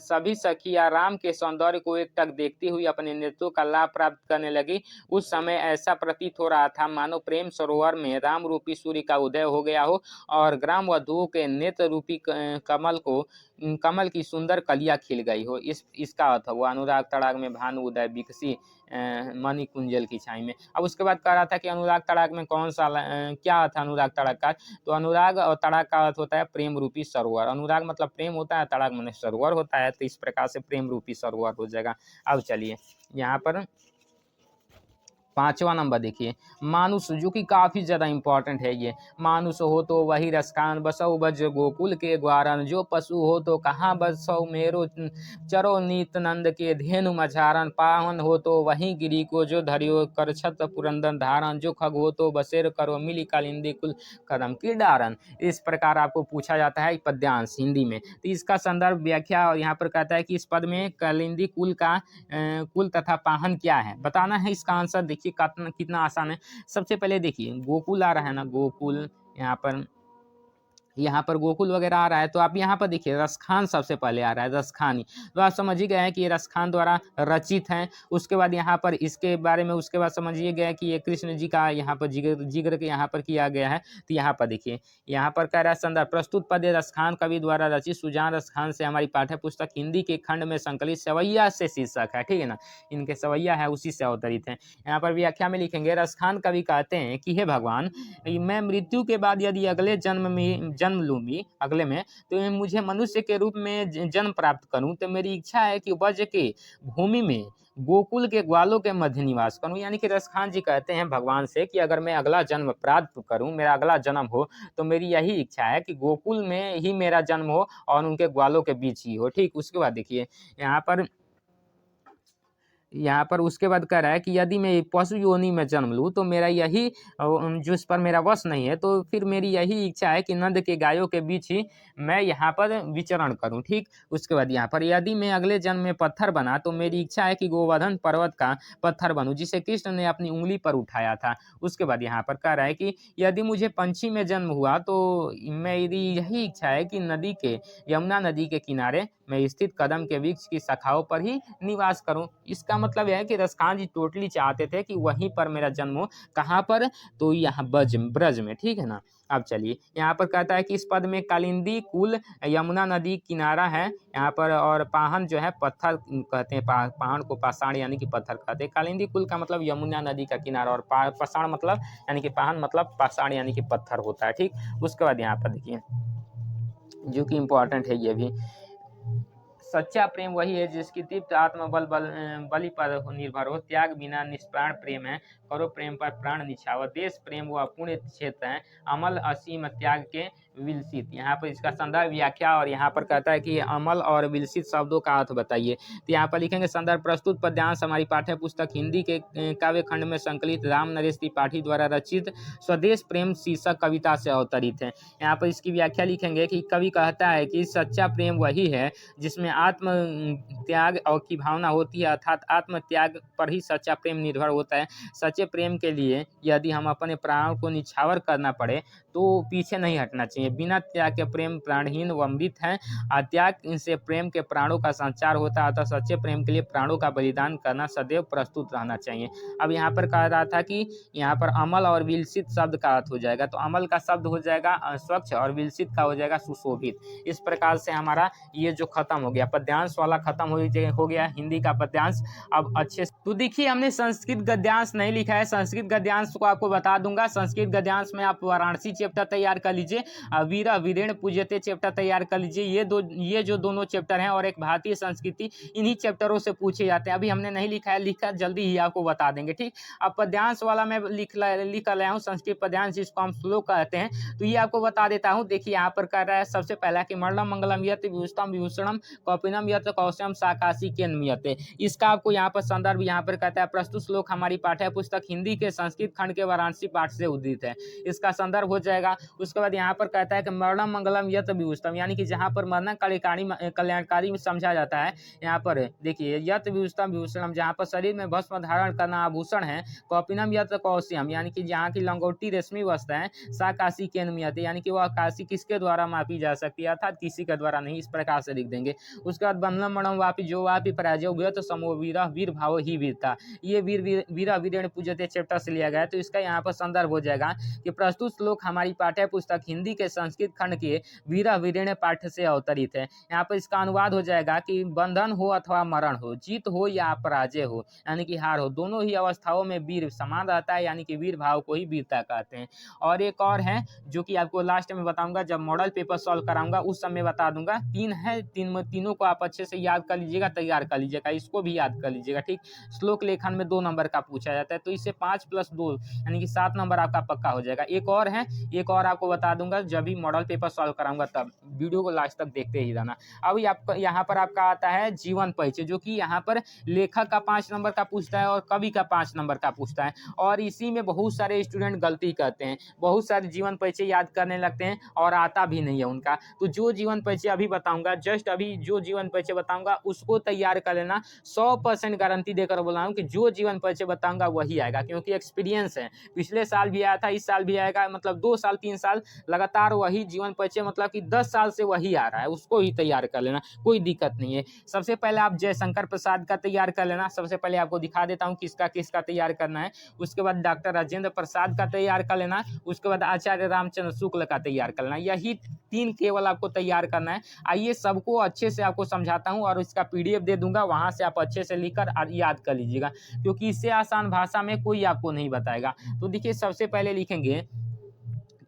S1: सभी सखियां राम के सौंदर्य को एकटक देखती हुई अपने नेत्रों का लाभ प्राप्त करने लगी। उस समय ऐसा प्रतीत हो रहा था मानो प्रेम सरोवर में राम रूपी सूर्य का उदय हो गया हो और ग्राम वधुओं के नेत्र रूपी कमल की सुंदर कलियां खिल गई हो। इसका अर्थ हुआ अनुराग तड़ाग में भानु उदय बिकसी मणि कुंजल की छाई में। अब उसके बाद कह रहा था कि अनुराग तड़ाग में कौन सा क्या अर्थ अनुराग तड़ाग का। तो अनुराग और तड़ाग का अर्थ होता है प्रेम रूपी सरोवर। अनुराग मतलब प्रेम होता है, तड़ाग माने सरोवर होता है, तो इस प्रकार से प्रेम रूपी सरोवर हो जाएगा। अब चलिए यहाँ पर 5वां नंबर देखिए मानुष, जो कि काफ़ी ज़्यादा इंपॉर्टेंट है। ये मानुष हो तो वही रसखान बसो बज गोकुल के ग्वारन, जो पशु हो तो कहाँ बसो मेरो चरो नीत नंद के धेनु मझारन, पावन हो तो वहीं गिरी को जो धरियो कर छत पुरंदन धारन, जो खग हो तो बसेर करो मिली कालिंदी कुल कदम की डारन। इस प्रकार आपको पूछा जाता है पद्यांश हिंदी में। तो इसका संदर्भ व्याख्या और यहाँ पर कहता है कि इस पद में कालिंदी कुल का कुल तथा पाहन क्या है बताना है। इसका आंसर देखिए कितना आसान है। सबसे पहले देखिए गोकुल आ रहा है ना, गोकुल यहाँ पर यहाँ पर गोकुल वगैरह आ रहा है, तो आप यहाँ पर देखिए रसखान सबसे पहले आ रहा है, रसखानी। तो आप समझ ही गए हैं कि ये रसखान द्वारा रचित हैं। उसके बाद यहाँ पर इसके बारे में उसके बाद समझिए गया कि ये कृष्ण जी का यहाँ पर जिक्र के यहाँ पर किया गया है। तो यहाँ पर देखिए, यहाँ पर कह रहा है संदर्भ, प्रस्तुत पद्य रसखान कवि द्वारा रचित सुजान रसखान से हमारी पाठ्य पुस्तक हिंदी के खंड में संकलित सवैया से शीर्षक है, ठीक है ना, इनके सवैया है उसी से अवतरित है। यहाँ पर व्याख्या में लिखेंगे, रसखान कवि कहते हैं कि हे भगवान, मैं मृत्यु के बाद यदि अगले जन्म में जन्म लूंगी अगले में, तो मुझे मनुष्य के रूप में जन्म प्राप्त करूं, तो मेरी इच्छा है कि ब्रज के भूमि में गोकुल के ग्वालों के मध्य निवास करूं। यानी कि रसखान जी कहते हैं भगवान से कि अगर मैं अगला जन्म प्राप्त करूं, मेरा अगला जन्म हो, तो मेरी यही इच्छा है कि गोकुल में ही मेरा जन्म हो और उनके ग्वालों के बीच ही हो। ठीक, उसके बाद देखिए यहाँ पर उसके बाद कह रहा है कि यदि मैं पशु योनि में जन्म लूँ तो मेरा यही जिस पर मेरा वश नहीं है, तो फिर मेरी यही इच्छा है कि नंद के गायों के बीच ही मैं यहाँ पर विचरण करूँ। ठीक, उसके बाद यहाँ पर यदि मैं अगले जन्म में पत्थर बना तो मेरी इच्छा है कि गोवर्धन पर्वत का पत्थर बनूँ, जिसे कृष्ण ने अपनी उंगली पर उठाया था। उसके बाद यहाँ पर कह रहा है कि यदि मुझे पंछी में जन्म हुआ तो मेरी यही इच्छा है कि यमुना नदी के किनारे मैं स्थित कदम के वृक्ष की शाखाओं पर ही निवास करूं। इसका मतलब यह है कि रसखान जी टोटली चाहते थे कि वहीं पर मेरा जन्म हो। कहाँ पर? तो यहाँ ब्रज में, ठीक है ना। अब चलिए यहाँ पर कहता है कि इस पद में कालिंदी कुल यमुना नदी किनारा है यहाँ पर, और पाहन जो है पत्थर कहते हैं, पाहन को पाषाण यानी कि पत्थर कहते हैं। कालिंदी कुल का मतलब यमुना नदी का किनारा, और पाषाण मतलब यानी कि पाहन मतलब पाषाण यानी कि पत्थर होता है। ठीक, उसके बाद यहाँ पर देखिए जो कि इम्पोर्टेंट है ये भी, सच्चा प्रेम वही है जिसकी तृप्त आत्मा बलि पर निर्भर हो, त्याग बिना निष्प्राण प्रेम है, करो प्रेम पर प्राण निछावर, देश प्रेम व पुण्य क्षेत्र है, अमल असीम त्याग के विलसित। यहाँ पर इसका संदर्भ व्याख्या, और यहाँ पर कहता है कि अमल और विलसित शब्दों का अर्थ बताइए। तो यहाँ पर लिखेंगे संदर्भ, प्रस्तुत पद्यांश हमारी पाठ्य पुस्तक हिंदी के काव्य खंड में संकलित राम नरेश त्रिपाठी द्वारा रचित स्वदेश प्रेम शीर्षक कविता से अवतरित है। यहाँ पर इसकी व्याख्या लिखेंगे कि कवि कहता है कि सच्चा प्रेम वही है जिसमें आत्म त्याग और की भावना होती है, अर्थात आत्म त्याग पर ही सच्चा प्रेम निर्भर होता है। सच्चे प्रेम के लिए यदि हम अपने प्राणों को निछावर करना पड़े तो पीछे नहीं हटना चाहिए। बिना त्याग के प्रेम प्राणहीन व अमृत है, त्याग से प्रेम के प्राणों का संचार होता है, अतः सच्चे प्रेम के लिए प्राणों का बलिदान करना सदैव प्रस्तुत रहना चाहिए। अब यहाँ पर कह रहा था कि यहाँ पर अमल और विलसित शब्द का अर्थ हो जाएगा, तो अमल का शब्द हो जाएगा स्वच्छ और विलसित का हो जाएगा सुशोभित। इस प्रकार से हमारा ये जो खत्म हो गया पद्यांश वाला, खत्म हो गया हिंदी का पद्यांश। अब अच्छे तो देखिए हमने संस्कृत गद्यांश नहीं लिखा है, संस्कृत गद्यांश को आपको बता दूंगा। संस्कृत गद्यांश में आप वाराणसी चैप्टर तैयार कर लीजिए, वीरा वीरेण पूज्यते चैप्टर तैयार कर लीजिए। ये जो दोनों चैप्टर हैं और एक भारतीय संस्कृति, इन्हीं चैप्टरों से पूछे जाते हैं। अभी हमने नहीं लिखा है, लिखा जल्दी ही आपको बता देंगे। ठीक, अब पद्यांश वाला मैं लिख लाया हूँ, संस्कृत पद्यांश जिसको हम श्लोक कहते हैं, तो ये आपको बता देता हूँ। देखिए यहाँ पर कह रहा है सबसे पहला कि मरणम मंगलम यत विभूषणम विभूषणम कौपिनम यत कौशम साकाशी के नियते। इसका आपको यहाँ पर संदर्भ यहाँ पर कहता है, प्रस्तुत श्लोक हमारी पाठ्य पुस्तक हिंदी के संस्कृत खंड के वाराणसी पाठ से उद्धृत है, इसका संदर्भ हो जाएगा। उसके बाद यहाँ पर कहता है कि मरणम मंगलम यत विभूषणम, यानी कि जहाँ पर मरण कल्याणकारी समझा जाता है, यहाँ पर देखिए यत विभूषणम विभूषणम, जहाँ पर शरीर में भस्म धारण करना आभूषण है, कौपिनम यत कौशम, यानी कि जहाँ की लंगोटी रेशमी वस्त्र है, साकाशी के नियते, यानी कि वह काशी किसके द्वारा मापी जा सकती है, अर्थात किसी के द्वारा नहीं। इस प्रकार से लिख देंगे। उसके बाद बंधनम मरणम वापी जो वापी पराजय व्यत समो वीरा वीर भाव ही वीरता, ये वीरा वीरेण पूज्यते चैप्टर से लिया गया है। तो इसका यहाँ पर संदर्भ हो जाएगा कि प्रस्तुत श्लोक हमारी पाठ्य पुस्तक हिंदी के संस्कृत खंड के वीरा वीरेण पाठ से अवतरित है। यहाँ पर इसका अनुवाद हो जाएगा कि बंधन हो अथवा मरण हो, जीत हो या पराजय हो, यानी कि हार हो, दोनों ही अवस्थाओं में वीर समान रहता है, यानी कि वीर भाव को ही वीरता कहते हैं। और एक और है जो कि आपको लास्ट में बताऊंगा, जब मॉडल पेपर सॉल्व कराऊंगा उस समय बता दूंगा। तीन है, तीनों को आप अच्छे से याद कर लीजिएगा, तैयार कर लीजिएगा, इसको भी याद कर लीजिएगा। ठीक, श्लोक लेखन में 2 नंबर का पूछा जाता है, तो इससे 5 + 2 यानी कि 7 नंबर आपका पक्का हो जाएगा। एक और है, एक और आपको बता दूंगा जब भी मॉडल पेपर सॉल्व कराऊंगा, तब वीडियो को लास्ट तक देखते ही रहना। अब यहाँ पर आपका आता है जीवन परिचय, जो कि यहाँ पर लेखक का 5 नंबर का पूछता है और कवि का 5 नंबर का पूछता है, और इसी में बहुत सारे स्टूडेंट गलती करते हैं, बहुत सारे जीवन परिचय याद करने लगते हैं और आता भी नहीं है उनका। तो जो जीवन परिचय अभी बताऊंगा, जस्ट अभी जो जीवन परिचय बताऊंगा उसको तैयार कर लेना। 100% गारंटी देकर बोला हूं कि जो जीवन परिचय बताऊंगा वही आएगा, क्योंकि एक्सपीरियंस है। पिछले साल भी आया था, इस साल भी आएगा, मतलब 2 साल 3 साल लगातार लगातार वही जीवन परिचय मतलब कि 10 साल से वही आ रहा है, उसको ही तैयार कर लेना, कोई दिक्कत नहीं है। सबसे पहले आप जयशंकर प्रसाद का तैयार कर लेना। सबसे पहले आपको दिखा देता हूँ किसका किसका तैयार करना है। उसके बाद डॉक्टर राजेंद्र प्रसाद का तैयार कर लेना। उसके बाद आचार्य रामचंद्र शुक्ल का तैयार कर लेना। यही 3 केवल आपको तैयार करना है। आइए सबको अच्छे से आपको समझाता हूँ और इसका PDF दे दूंगा, वहां से आप अच्छे से लिखकर याद कर लीजिएगा, क्योंकि इससे आसान भाषा में कोई आपको नहीं बताएगा। तो देखिए सबसे पहले लिखेंगे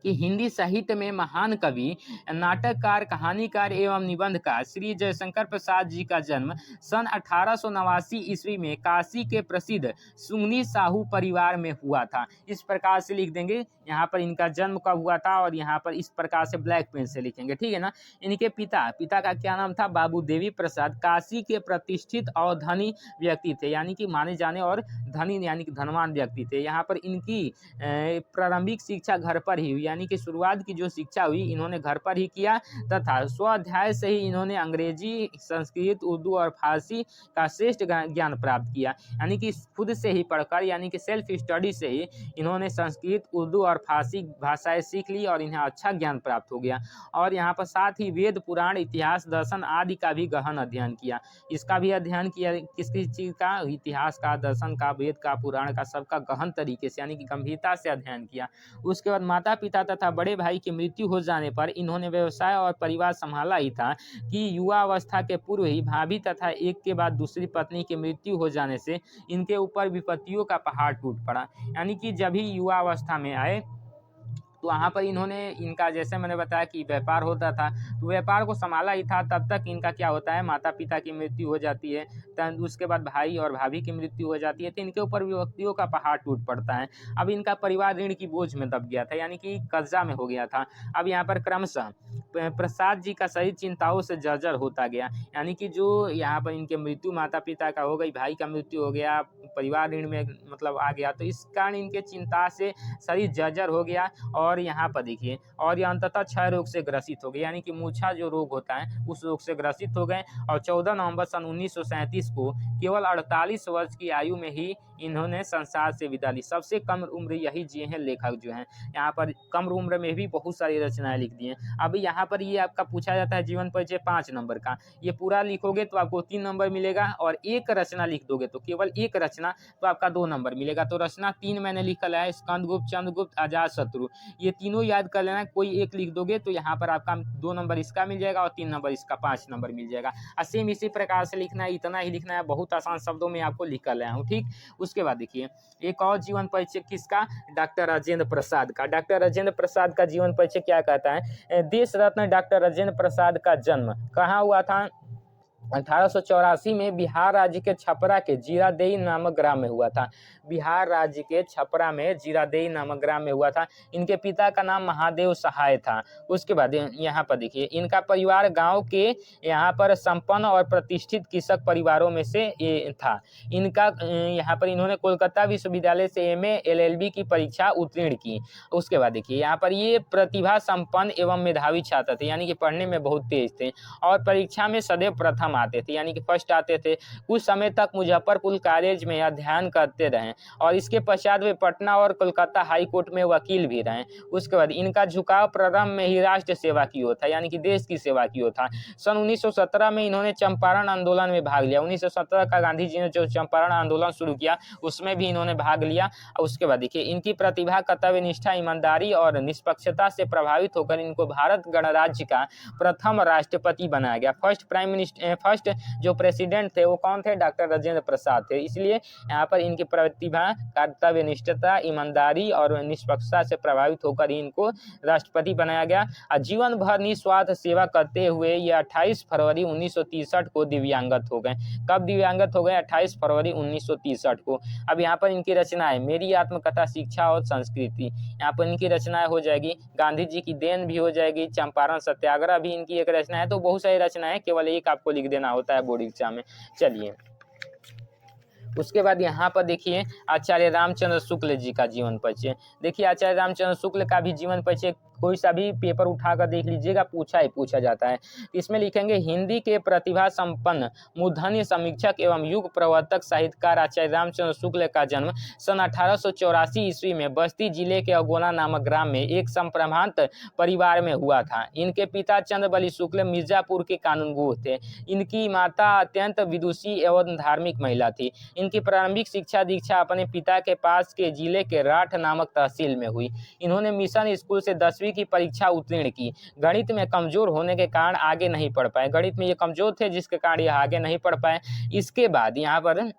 S1: कि हिंदी साहित्य में महान कवि, नाटककार, कहानीकार एवं निबंधकार श्री जयशंकर प्रसाद जी का जन्म सन 1889 ईस्वी में काशी के प्रसिद्ध सुंगनी साहू परिवार में हुआ था। इस प्रकार से लिख देंगे, यहाँ पर इनका जन्म कब हुआ था और यहाँ पर इस प्रकार से ब्लैक पेन से लिखेंगे, ठीक है ना। इनके पिता का क्या नाम था? बाबू देवी प्रसाद। काशी के प्रतिष्ठित और धनी व्यक्ति थे, यानी कि माने जाने और धनी यानी कि धनवान व्यक्ति थे। यहाँ पर इनकी प्रारंभिक शिक्षा घर पर ही हुई, यानी कि शुरुआत की जो शिक्षा हुई इन्होंने घर पर ही किया तथा स्वाध्याय से ही इन्होंने अंग्रेजी, संस्कृत, उर्दू और फारसी का श्रेष्ठ ज्ञान प्राप्त किया। यानी कि खुद से ही पढ़कर, यानी कि सेल्फ स्टडी से ही इन्होंने संस्कृत, उर्दू और फारसी भाषाएं सीख ली और इन्हें अच्छा ज्ञान प्राप्त हो गया। और यहाँ पर साथ ही वेद, पुराण, इतिहास, दर्शन आदि का भी गहन अध्ययन किया। इसका भी अध्ययन किया, किसकी चीज का? इतिहास का, दर्शन का, वेद का, पुराण का, सबका गहन तरीके से यानी कि गंभीरता से अध्ययन किया। उसके बाद माता पिता तथा बड़े भाई की मृत्यु हो जाने पर इन्होंने व्यवसाय और परिवार संभाला ही था कि युवा अवस्था के पूर्व ही भाभी तथा एक के बाद दूसरी पत्नी की मृत्यु हो जाने से इनके ऊपर विपत्तियों का पहाड़ टूट पड़ा। यानी कि जब ही युवा अवस्था में आए तो वहाँ पर इन्होंने, इनका जैसे मैंने बताया कि व्यापार होता था, तो व्यापार को संभाला ही था, तब तक इनका क्या होता है, माता पिता की मृत्यु हो जाती है, तब उसके बाद भाई और भाभी की मृत्यु हो जाती है, तो इनके ऊपर विपत्तियों का पहाड़ टूट पड़ता है। अब इनका परिवार ऋण की बोझ में दब गया था, यानी कि कर्जा में हो गया था। अब यहाँ पर क्रमशः प्रसाद जी का शरीर चिंताओं से जर्जर होता गया, यानी कि जो यहाँ पर इनके मृत्यु माता पिता का हो गई, भाई का मृत्यु हो गया, परिवार ऋण में मतलब आ गया, तो इस कारण इनके चिंता से शरीर जर्जर हो गया। और यहाँ पर देखिए, और ये अंततः क्षय रोग से ग्रसित हो गए, यानी कि मूर्छा जो रोग होता है उस रोग से ग्रसित हो गए। और 14 नवंबर सन 1937 को केवल 48 वर्ष की आयु में ही इन्होंने संसार से विदा ली। सबसे कम उम्र यही जिए हैं लेखक जो हैं, यहाँ पर कम उम्र में भी बहुत सारी रचनाएं लिख दी हैं। अभी यहाँ पर ये आपका पूछा जाता है जीवन परिचय 5 नंबर का, ये पूरा लिखोगे तो आपको 3 नंबर मिलेगा, और एक रचना लिख दोगे तो केवल एक रचना तो आपका 2 नंबर मिलेगा। तो रचना 3 मैंने लिख लिया है, स्कंदगुप्त, चंद्रगुप्त, अजातशत्रु, ये तीनों याद कर लेना। कोई एक लिख दोगे तो यहाँ पर आपका 2 नंबर इसका मिल जाएगा और 3 नंबर इसका, 5 नंबर मिल जाएगा। सेम इसी प्रकार से लिखना है, इतना ही लिखना है, बहुत आसान शब्दों में आपको लिख कर लाया हूँ, ठीक। उसके बाद देखिए एक और जीवन परिचय किसका? डॉक्टर राजेंद्र प्रसाद का। डॉक्टर राजेंद्र प्रसाद का जीवन परिचय क्या कहता है? देश रत्न डॉक्टर राजेंद्र प्रसाद का जन्म कहाँ हुआ था? 1884 में बिहार राज्य के छपरा के जीरादेई नामक ग्राम में हुआ था। बिहार राज्य के छपरा में जीरादेई नामक ग्राम में हुआ था। इनके पिता का नाम महादेव सहाय था। उसके बाद यहाँ पर देखिए, इनका परिवार गांव के यहाँ पर संपन्न और प्रतिष्ठित कृषक परिवारों में से था। इनका यहाँ पर इन्होंने कोलकाता विश्वविद्यालय से MA LLB की परीक्षा उत्तीर्ण की। उसके बाद देखिए यहाँ पर ये प्रतिभा संपन्न एवं मेधावी छात्र थे, यानी कि पढ़ने में बहुत तेज थे और परीक्षा में सदैव प्रथम आते थे, यानी कि फर्स्ट आते थे। कुछ समय तक मुजफ्फरपुर कॉलेज में अध्ययन करते रहे और इसके पश्चात वे पटना और कोलकाता हाई कोर्ट में वकील भी रहे। उसके बाद इनका झुकाव प्रारंभ में ही राष्ट्र सेवा की ओर था, यानी कि देश की सेवा की ओर था। सन 1917 में इन्होंने चंपारण आंदोलन में भाग लिया। 1917 का गांधी जी ने जो चंपारण आंदोलन शुरू किया उसमें भी इन्होंने भाग लिया। उसके बाद देखिए इनकी प्रतिभा, कर्तव्य निष्ठा, ईमानदारी और निष्पक्षता से प्रभावित होकर इनको भारत गणराज्य का प्रथम राष्ट्रपति बनाया गया। फर्स्ट जो प्रेसिडेंट थे वो कौन थे? डॉक्टर राजेंद्र प्रसाद थे। इसलिए यहाँ पर इनकी प्रतिभा, कर्तव्य निष्ठता, ईमानदारी और निष्पक्षता से प्रभावित होकर इनको राष्ट्रपति बनाया गया। जीवन भर निस्वार्थ सेवा करते हुए ये 28 फरवरी 1963 को दिव्यांगत हो गए। कब दिव्यांगत हो गए? 28 फरवरी 1963 को। अब यहाँ पर इनकी रचनाएं, मेरी आत्मकथा, शिक्षा और संस्कृति, यहाँ पर इनकी रचनाएं हो जाएगी। गांधी जी की देन भी हो जाएगी। चंपारण सत्याग्रह भी इनकी एक रचना है। तो बहुत सारी रचनाएं, केवल एक आपको लिख देना होता है बोर्ड एग्जाम में। चलिए उसके बाद यहाँ पर देखिए आचार्य रामचंद्र शुक्ल जी का जीवन परिचय। देखिए आचार्य रामचंद्र शुक्ल का भी जीवन परिचय
S2: कोई सा भी पेपर उठाकर देख लीजिएगा, पूछा ही पूछा जाता है। इसमें लिखेंगे हिंदी के प्रतिभा संपन्न मूर्धन्य समीक्षक एवं युग प्रवर्तक साहित्यकार आचार्य रामचंद्र शुक्ल का जन्म सन 1884 ईस्वी में बस्ती जिले के अगोला नामक ग्राम में एक संभ्रांत परिवार में हुआ था। इनके पिता चंद्रबली शुक्ल मिर्जापुर के कानूनगो थे। इनकी माता अत्यंत विदुषी एवं धार्मिक महिला थी। इनकी प्रारंभिक शिक्षा दीक्षा अपने पिता के पास के जिले के राठ नामक तहसील में हुई। इन्होंने मिशन स्कूल से 10वीं की परीक्षा उत्तीर्ण की। गणित में कमजोर होने के कारण आगे नहीं पढ़ पाए, गणित में ये कमजोर थे जिसके कारण ये आगे नहीं पढ़ पाए। इसके बाद यहाँ पर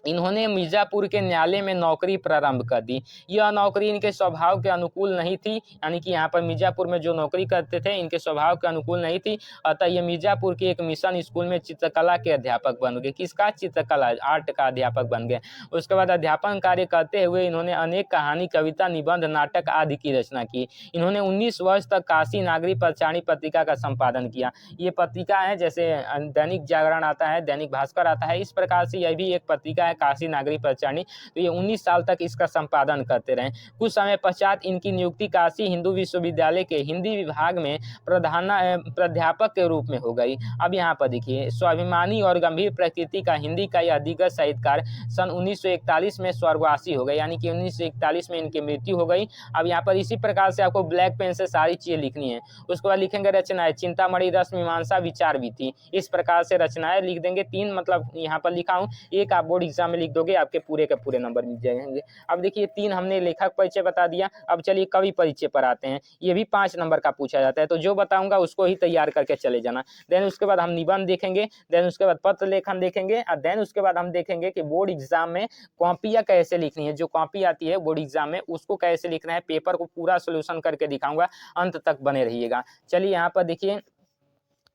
S2: इन्होंने मिर्जापुर के न्यायालय में नौकरी प्रारंभ कर दी। यह नौकरी इनके स्वभाव के अनुकूल नहीं थी, यानी कि यहाँ पर मिर्जापुर में जो नौकरी करते थे इनके स्वभाव के अनुकूल नहीं थी। अतः ये मिर्जापुर के एक मिशन स्कूल में चित्रकला के अध्यापक बन गए। किसका? चित्रकला, आर्ट का अध्यापक बन गए। उसके बाद अध्यापन कार्य करते हुए इन्होंने अनेक कहानी, कविता, निबंध, नाटक आदि की रचना की। इन्होंने 19 वर्ष तक काशी नागरिक पहचानी पत्रिका का संपादन किया। ये पत्रिका है, जैसे दैनिक जागरण आता है, दैनिक भास्कर आता है, इस प्रकार से यह भी एक पत्रिका है काशी नागरिक पहचानी। तो ये 19 साल तक इसका संपादन करते रहे। कुछ समय पश्चात इनकी नियुक्ति काशी हिंदू विश्वविद्यालय के हिंदी विभाग में प्राध्यापक के रूप में हो गई। अब यहाँ पर देखिए, स्वाभिमानी और गंभीर प्रकृति का हिंदी का यह दिग्गज साहित्यकार सन 1941 में स्वर्गवासी हो गए, यानी कि 1941 में इनकी मृत्यु हो गई। अब यहाँ पर इसी प्रकार से आपको ब्लैक पेन से सारी चीजें लिखनी है। उसके बाद लिखेंगे रचनाएं, चिंतामणि, रस मीमांसा, विचार विधि, इस प्रकार से रचनाएं लिख देंगे। 3 मतलब यहाँ पर लिखा हूँ, एक आप बोर्ड एग्जाम में लिख दोगे, आपके पूरे के पूरे नंबर मिल जाएंगे। अब देखिए 3 हमने लेखक परिचय बता दिया। अब चलिए कवि परिचय पर आते हैं। ये भी 5 नंबर का पूछा जाता है, तो जो बताऊंगा उसको ही तैयार करके चले जाना। देन उसके बाद हम निबंध देखेंगे, देन उसके बाद पत्र लेखन देखेंगे, और देन उसके बाद हम देखेंगे कि बोर्ड एग्जाम में कॉपियां कैसे लिखनी है। जो कॉपी आती है बोर्ड एग्जाम में उसको कैसे लिखना है, पेपर को पूरा सोल्यूशन करके दिखाऊंगा, अंत तक बने रहिएगा। चलिए यहाँ पर देखिए,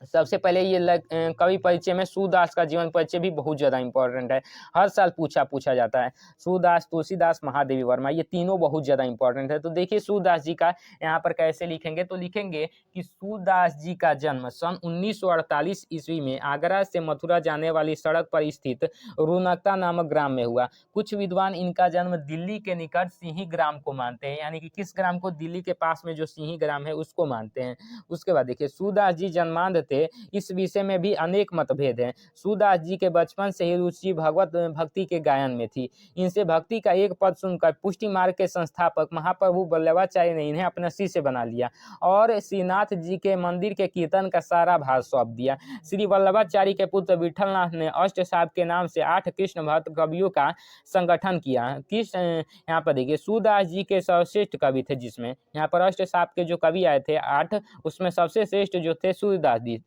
S2: सबसे पहले ये कवि परिचय में सूरदास का जीवन परिचय भी बहुत ज़्यादा इंपॉर्टेंट है, हर साल पूछा जाता है। सूरदास, तुलसीदास, महादेवी वर्मा, ये तीनों बहुत ज़्यादा इंपॉर्टेंट है। तो देखिए सूरदास जी का यहाँ पर कैसे लिखेंगे, तो लिखेंगे कि सूरदास जी का जन्म सन 1948 ईस्वी में आगरा से मथुरा जाने वाली सड़क पर स्थित रुनकता नामक ग्राम में हुआ। कुछ विद्वान इनका जन्म दिल्ली के निकट सिंही ग्राम को मानते हैं, यानी कि किस ग्राम को? दिल्ली के पास में जो सिंही ग्राम है उसको मानते हैं। उसके बाद देखिए, सूरदास जी जन्मांध थे, इस विषय में भी अनेक मतभेद हैं। सूरदास जी के बचपन से ही रुचि भगवत भक्ति के गायन में थी। इनसे भक्ति का एक पद सुनकर पुष्टि मार्ग के संस्थापक महाप्रभु वल्लभाचार्य ने इन्हें अपना शिष्य बना लिया और श्रीनाथ जी के मंदिर के कीर्तन का सारा भार सौंप दिया। श्री वल्लभाचार्य के पुत्र विठलनाथ ने अष्ट साहब के नाम से 8 कृष्ण भक्त कवियों का संगठन किया। यहाँ पर देखिए, सूरदास जी के सर्वश्रेष्ठ कवि थे, जिसमें यहाँ पर अष्ट साहब के जो कवि आए थे 8, उसमें सबसे श्रेष्ठ जो थे सूरदास जी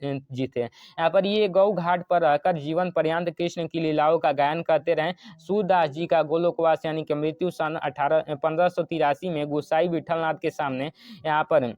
S2: थे। यहाँ पर ये गौ घाट पर रहकर जीवन पर्यंत कृष्ण की लीलाओं का गायन करते रहे। सूरदास जी का गोलोकवास यानी कि मृत्यु सन 1583 में गोसाई विठलनाथ के सामने यहाँ पर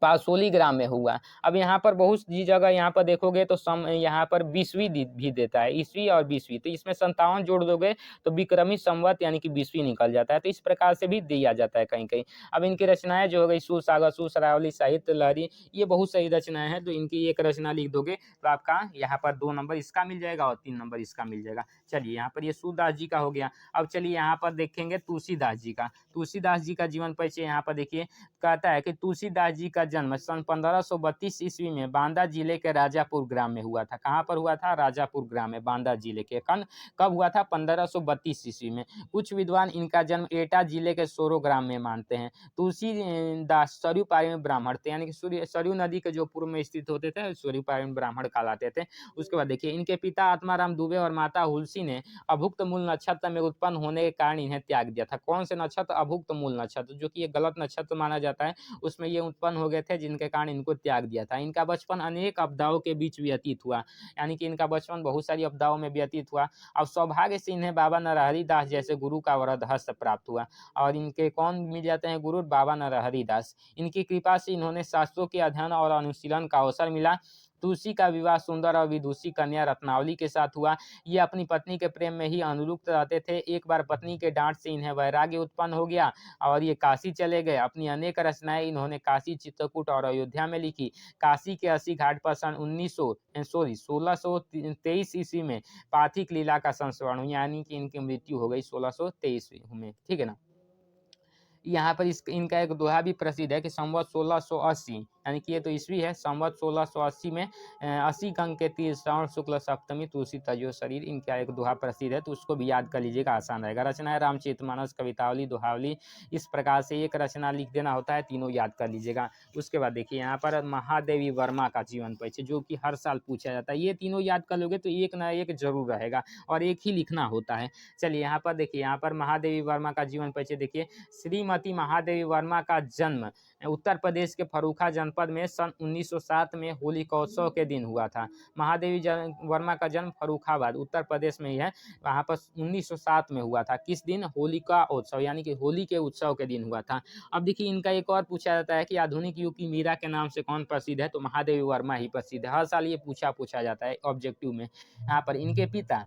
S2: पासोली ग्राम में हुआ। अब यहाँ पर बहुत सी जगह यहाँ पर देखोगे तो यहाँ पर 20वीं भी देता है, ईस्वी और 20वीं, तो इसमें 57 जोड़ दोगे तो विक्रमी संवत यानी कि 20वीं निकल जाता है। तो इस प्रकार से भी दिया जाता है कहीं कहीं। अब इनकी रचनाएं जो हो गई, सूरसागर, सुरसरावली, साहित्य लहरी, ये बहुत सही रचनाएं हैं। तो इनकी एक रचना लिख दोगे तो आपका यहाँ पर 2 नंबर इसका मिल जाएगा और 3 नंबर इसका मिल जाएगा। चलिए यहाँ पर ये सूरदास जी का हो गया। अब चलिए यहाँ पर देखेंगे तुलसीदास जी का। तुलसीदास जी का जीवन परिचय यहाँ पर देखिए, कहता है कि तुलसीदास जी का जन्म सन 1532 ईस्वी में बांदा जिले के राजापुर ग्राम में हुआ था। कहाँ पर हुआ था? राजापुर ग्राम में, बांदा जिले के। कब हुआ था? 1532 ईस्वी में। कुछ विद्वान इनका जन्म एटा जिले के सोरो ग्राम में मानते हैं। तुलसीदास सरयू पारी में ब्राह्मण थे, यानी कि सरयू नदी के जो पूर्व में स्थित होते थे सरयू पारी में ब्राह्मण कहलाते थे। उसके बाद देखिए, इनके पिता आत्माराम दुबे और माता हुलसी ने अभुक्त मूल नक्षत्र में उत्पन्न होने के कारण इन्हें त्याग दिया था। कौन से नक्षत्र? अभुक्त मूल नक्षत्र, जो कि एक गलत नक्षत्र माना जाता है, उसमें ये उत्पन्न हो गए थे, जिनके कारण इनको त्याग दिया था। इनका बचपन अनेक आपदाओं के बीच व्यतीत हुआ, यानी कि इनका बचपन बहुत सारी आपदाओं में व्यतीत हुआ। अब सौभाग्य से इन्हें बाबा नरहरि दास जैसे गुरु का वरद हस्त प्राप्त हुआ। और इनके कौन मिल जाते हैं गुरु? बाबा नरहरि दास। इनकी कृपा से इन्होंने शास्त्रों के अध्ययन और अनुशीलन का अवसर मिला। तुलसी का विवाह सुंदर और विदुषी कन्या रत्नावली के साथ हुआ। ये अपनी पत्नी के प्रेम में ही अनुरक्त रहते थे। एक बार पत्नी के डांट से इन्हें वैराग्य उत्पन्न हो गया और ये काशी चले गए। अपनी अनेक रचनाएं इन्होंने काशी, चित्रकूट और अयोध्या में लिखी। काशी के 80 घाट पर सन 1623 ईस्वी में पाथिक लीला का संस्मरण, यानी कि इनकी मृत्यु हो गई 1623 में, ठीक है ना। यहाँ पर इनका एक दोहा भी प्रसिद्ध है कि संवत 1680, यानी कि ये तो ईस्वी है, संवत 1680 में 80 अंक के तीर श्रावण शुक्ल सप्तमी तुलसी तजो शरीर, इनका एक दोहा प्रसिद्ध है, तो उसको भी याद कर लीजिएगा, आसान रहेगा। रचना है रामचरितमानस, कवितावली, दोहावली। इस प्रकार से एक रचना लिख देना होता है, तीनों याद कर लीजिएगा। उसके बाद देखिए यहाँ पर महादेवी वर्मा का जीवन परिचय, जो कि हर साल पूछा जाता है। ये तीनों याद कर लोगे तो एक ना एक जरूर रहेगा, और एक ही लिखना होता है। चलिए यहाँ पर देखिए, यहाँ पर महादेवी वर्मा का जीवन परिचय देखिए। श्रीमती महादेवी वर्मा का जन्म उत्तर प्रदेश के फर्रुखा जनपद में सन 1907 में होलिकोत्सव के दिन हुआ था। महादेवी वर्मा का जन्म फर्रुखाबाद उत्तर प्रदेश में ही है, वहाँ पर 1907 में हुआ था। किस दिन? होलिका उत्सव, यानी कि होली के उत्सव के दिन हुआ था। अब देखिए इनका एक और पूछा जाता है कि आधुनिक युग की मीरा के नाम से कौन प्रसिद्ध है, तो महादेवी वर्मा ही प्रसिद्ध है। हर साल ये पूछा जाता है ऑब्जेक्टिव में। यहाँ पर इनके पिता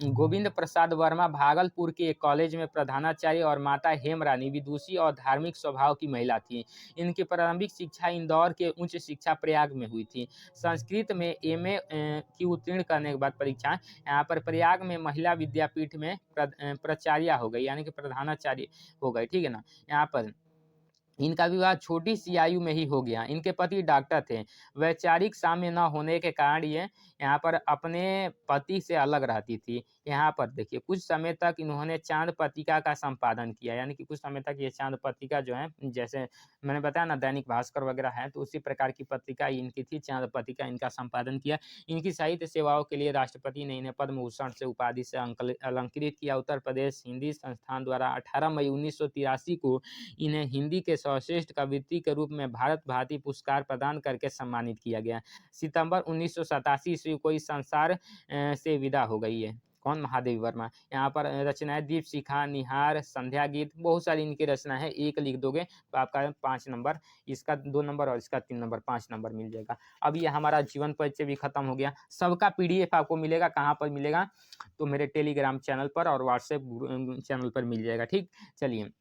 S2: गोविंद प्रसाद वर्मा भागलपुर के एक कॉलेज में प्रधानाचार्य और माता हेमरानी विदुषी और धार्मिक स्वभाव की महिला थी। इनकी प्रारंभिक शिक्षा इंदौर के उच्च शिक्षा प्रयाग में हुई थी। संस्कृत में एमए की उत्तीर्ण करने के बाद परीक्षा यहाँ पर प्रयाग में महिला विद्यापीठ में प्राचार्य हो गई, यानी कि प्रधानाचार्य हो गए, ठीक है ना। यहाँ पर इनका विवाह छोटी सी आयु में ही हो गया। इनके पति डॉक्टर थे। वैचारिक साम्य न होने के कारण ये यहाँ पर अपने पति से अलग रहती थी। यहाँ पर देखिए कुछ समय तक इन्होंने चांद पत्रिका का संपादन किया, यानी कि कुछ समय तक ये चांद पत्रिका जो है, जैसे मैंने बताया ना दैनिक भास्कर वगैरह है, तो उसी प्रकार की पत्रिका इनकी थी, चांद पत्रिका, इनका संपादन किया। इनकी साहित्य सेवाओं के लिए राष्ट्रपति ने इन्हें पद्म भूषण से उपाधि से अलंकृत किया। उत्तर प्रदेश हिंदी संस्थान द्वारा 18 मई 1983 को इन्हें हिंदी के सर्वश्रेष्ठ कवियत्री के रूप में भारत भारती पुरस्कार प्रदान करके सम्मानित किया गया। सितंबर 1987 ईस्वी को इस संसार से विदा हो गई है। कौन? महादेवी वर्मा। यहाँ पर रचनाएं दीप शिखा, निहार, संध्या गीत, बहुत सारी इनकी रचना है। एक लिख दोगे तो आपका 5 नंबर, इसका 2 नंबर और इसका 3 नंबर, 5 नंबर मिल जाएगा। अब ये हमारा जीवन परिचय भी खत्म हो गया। सबका PDF आपको मिलेगा, कहाँ पर मिलेगा? तो मेरे टेलीग्राम चैनल पर और व्हाट्सएप चैनल पर मिल जाएगा, ठीक। चलिए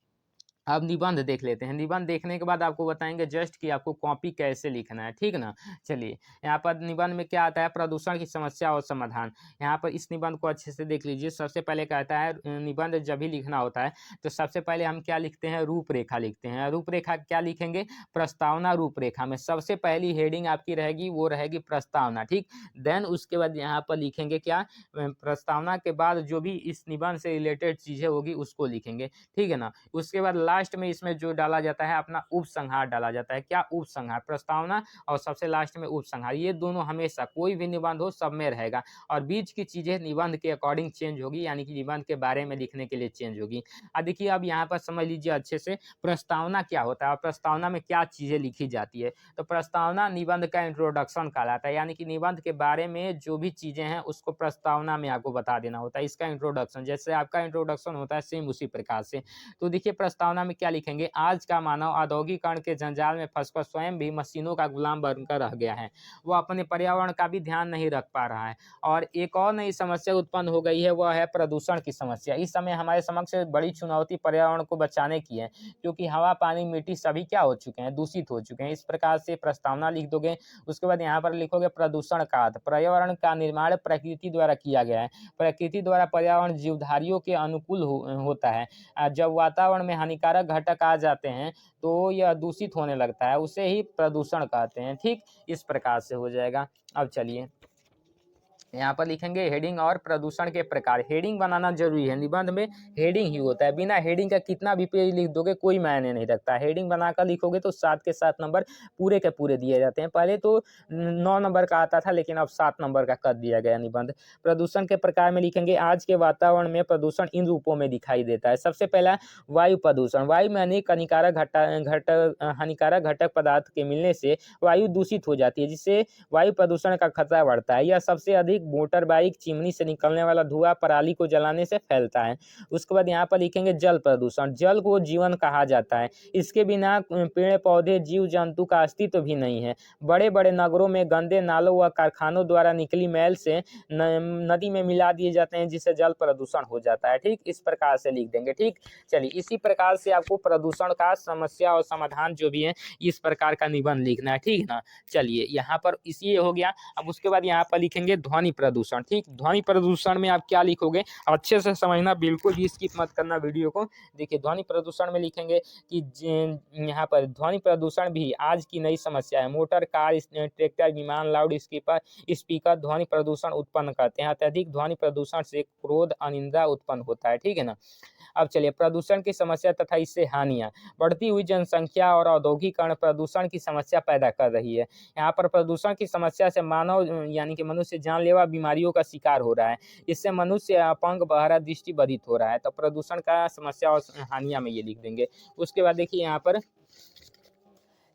S2: अब निबंध देख लेते हैं। निबंध देखने के बाद आपको बताएंगे जस्ट कि आपको कॉपी कैसे लिखना है, ठीक ना। चलिए यहाँ पर निबंध में क्या आता है? प्रदूषण की समस्या और समाधान। यहाँ पर इस निबंध को अच्छे से देख लीजिए। सबसे पहले कहता है निबंध जब भी लिखना होता है तो सबसे पहले हम क्या लिखते हैं? रूपरेखा लिखते हैं। रूपरेखा क्या लिखेंगे? प्रस्तावना। रूपरेखा में सबसे पहली हेडिंग आपकी रहेगी, वो रहेगी प्रस्तावना, ठीक। देन उसके बाद यहाँ पर लिखेंगे क्या? प्रस्तावना के बाद जो भी इस निबंध से रिलेटेड चीजें होगी उसको लिखेंगे, ठीक है ना। उसके बाद लास्ट में इसमें जो डाला जाता है अपना उपसंहार डाला जाता है। क्या? उपसंहार। प्रस्तावना और सबसे लास्ट में उपसंहार, ये दोनों हमेशा कोई भी निबंध हो सब में रहेगा, और बीच की चीजें निबंध के अकॉर्डिंग चेंज होगी, यानी कि निबंध के बारे में लिखने के लिए चेंज होगी। अब देखिए अब यहाँ पर समझ लीजिए अच्छे से प्रस्तावना क्या होता है और प्रस्तावना में क्या चीजें लिखी जाती है। तो प्रस्तावना निबंध का इंट्रोडक्शन कहलाता है, यानी कि निबंध के बारे में जो भी चीजें हैं उसको प्रस्तावना में आपको बता देना होता है। इसका इंट्रोडक्शन, जैसे आपका इंट्रोडक्शन होता है सेम उसी प्रकार से। तो देखिए प्रस्तावना में क्या लिखेंगे? आज का मानव औद्योगिकरण के जंजाल में फंसकर स्वयं भी मशीनों का गुलाम बनकर रह गया है। वो अपने पर्यावरण का भी ध्यान नहीं रख पा रहा है। और एक और नई समस्या उत्पन्न हो गई है, वह है प्रदूषण की समस्या। इस समय हमारे समक्ष बड़ी चुनौती पर्यावरण को बचाने की है, क्योंकि हवा, पानी, मिट्टी सभी क्या हो चुके हैं? दूषित हो चुके हैं। इस प्रकार से प्रस्तावना लिख दोगे। उसके बाद यहाँ पर लिखोगे प्रदूषण का अर्थ। पर्यावरण का निर्माण प्रकृति द्वारा किया गया है। प्रकृति द्वारा पर्यावरण जीवधारियों के अनुकूल होता है। जब वातावरण में हानिकारक घटक आ जाते हैं तो यह दूषित होने लगता है, उसे ही प्रदूषण कहते हैं, ठीक। इस प्रकार से हो जाएगा। अब चलिए यहाँ पर लिखेंगे हेडिंग और प्रदूषण के प्रकार। हेडिंग बनाना जरूरी है, निबंध में हेडिंग ही होता है। बिना हेडिंग का कितना भी पेज लिख दोगे कोई मायने नहीं रखता। हेडिंग बनाकर लिखोगे तो 7 के 7 नंबर पूरे के पूरे दिए जाते हैं। पहले तो 9 नंबर का आता था, लेकिन अब 7 नंबर का कर दिया गया निबंध। प्रदूषण के प्रकार में लिखेंगे आज के वातावरण में प्रदूषण इन रूपों में दिखाई देता है। सबसे पहला वायु प्रदूषण। वायु में अनेक हानिकारक घटक पदार्थ के मिलने से वायु दूषित हो जाती है, जिससे वायु प्रदूषण का खतरा बढ़ता है। यह सबसे अधिक मोटर बाइक, चिमनी से निकलने वाला धुआं पराली को जलाने से फैलता है। उसके बाद यहाँ पर लिखेंगे जल प्रदूषण। जल को जीवन कहा जाता है। इसके बिना पेड़ पौधे, जीव जंतु का अस्तित्व भी नहीं है। बड़े बड़े नगरों में गंदे नालों व कारखानों द्वारा निकली मैल से नदी में मिला दिए जाते हैं, जिससे जल प्रदूषण हो जाता है, ठीक। इस प्रकार से लिख देंगे, ठीक। चलिए इसी प्रकार से आपको प्रदूषण का समस्या और समाधान जो भी है इस प्रकार का निबंध लिखना है, ठीक है ना। चलिए यहाँ पर इसी हो गया। अब उसके बाद यहाँ पर लिखेंगे ध्वनि ध्वनि प्रदूषण। ठीक, ध्वनि प्रदूषण में आप क्या लिखोगे अच्छे से समझना, बिल्कुल भी स्किप मत करना वीडियो को। देखिए ध्वनि प्रदूषण में लिखेंगे कि यहाँ पर ध्वनि प्रदूषण भी आज की नई समस्या है। मोटर, कार, ट्रैक्टर, विमान, लाउड स्पीकर ध्वनि प्रदूषण उत्पन्न करते हैं। अत्यधिक ध्वनि प्रदूषण से क्रोध, अनिंदा उत्पन्न होता है। ठीक है ना। अब चलिए प्रदूषण की समस्या तथा इससे हानियां। बढ़ती हुई जनसंख्या और औद्योगिकरण प्रदूषण की समस्या पैदा कर रही है। यहाँ पर प्रदूषण की समस्या से मानव यानी कि मनुष्य जानलेवा बीमारियों का शिकार हो रहा है। इससे मनुष्य अपंग, बहरा, दृष्टि बाधित हो रहा है। तो प्रदूषण का समस्या और हानियां में ये लिख देंगे। उसके बाद देखिए यहाँ पर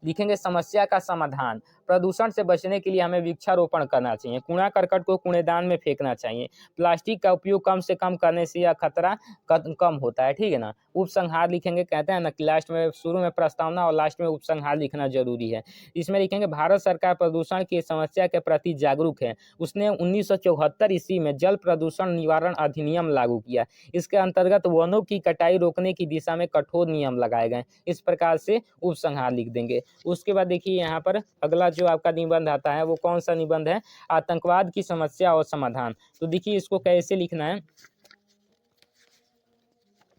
S2: लिखेंगे समस्या का समाधान। प्रदूषण से बचने के लिए हमें वृक्षारोपण करना चाहिए। कूड़ा करकट को कूड़ेदान में फेंकना चाहिए। प्लास्टिक का उपयोग कम से कम करने से यह खतरा कम होता है। ठीक है ना। उपसंहार लिखेंगे, कहते हैं ना कि लास्ट में, शुरू में प्रस्तावना और लास्ट में उपसंहार लिखना जरूरी है। इसमें लिखेंगे भारत सरकार प्रदूषण की समस्या के प्रति जागरूक है। उसने 1974 ईस्वी में जल प्रदूषण निवारण अधिनियम लागू किया। इसके अंतर्गत वनों की कटाई रोकने की दिशा में कठोर नियम लगाए गए। इस प्रकार से उपसंहार लिख देंगे। उसके बाद देखिए यहाँ पर अगला जो आपका निबंध आता है वो कौन सा निबंध है, आतंकवाद की समस्या और समाधान। तो देखिए इसको कैसे लिखना है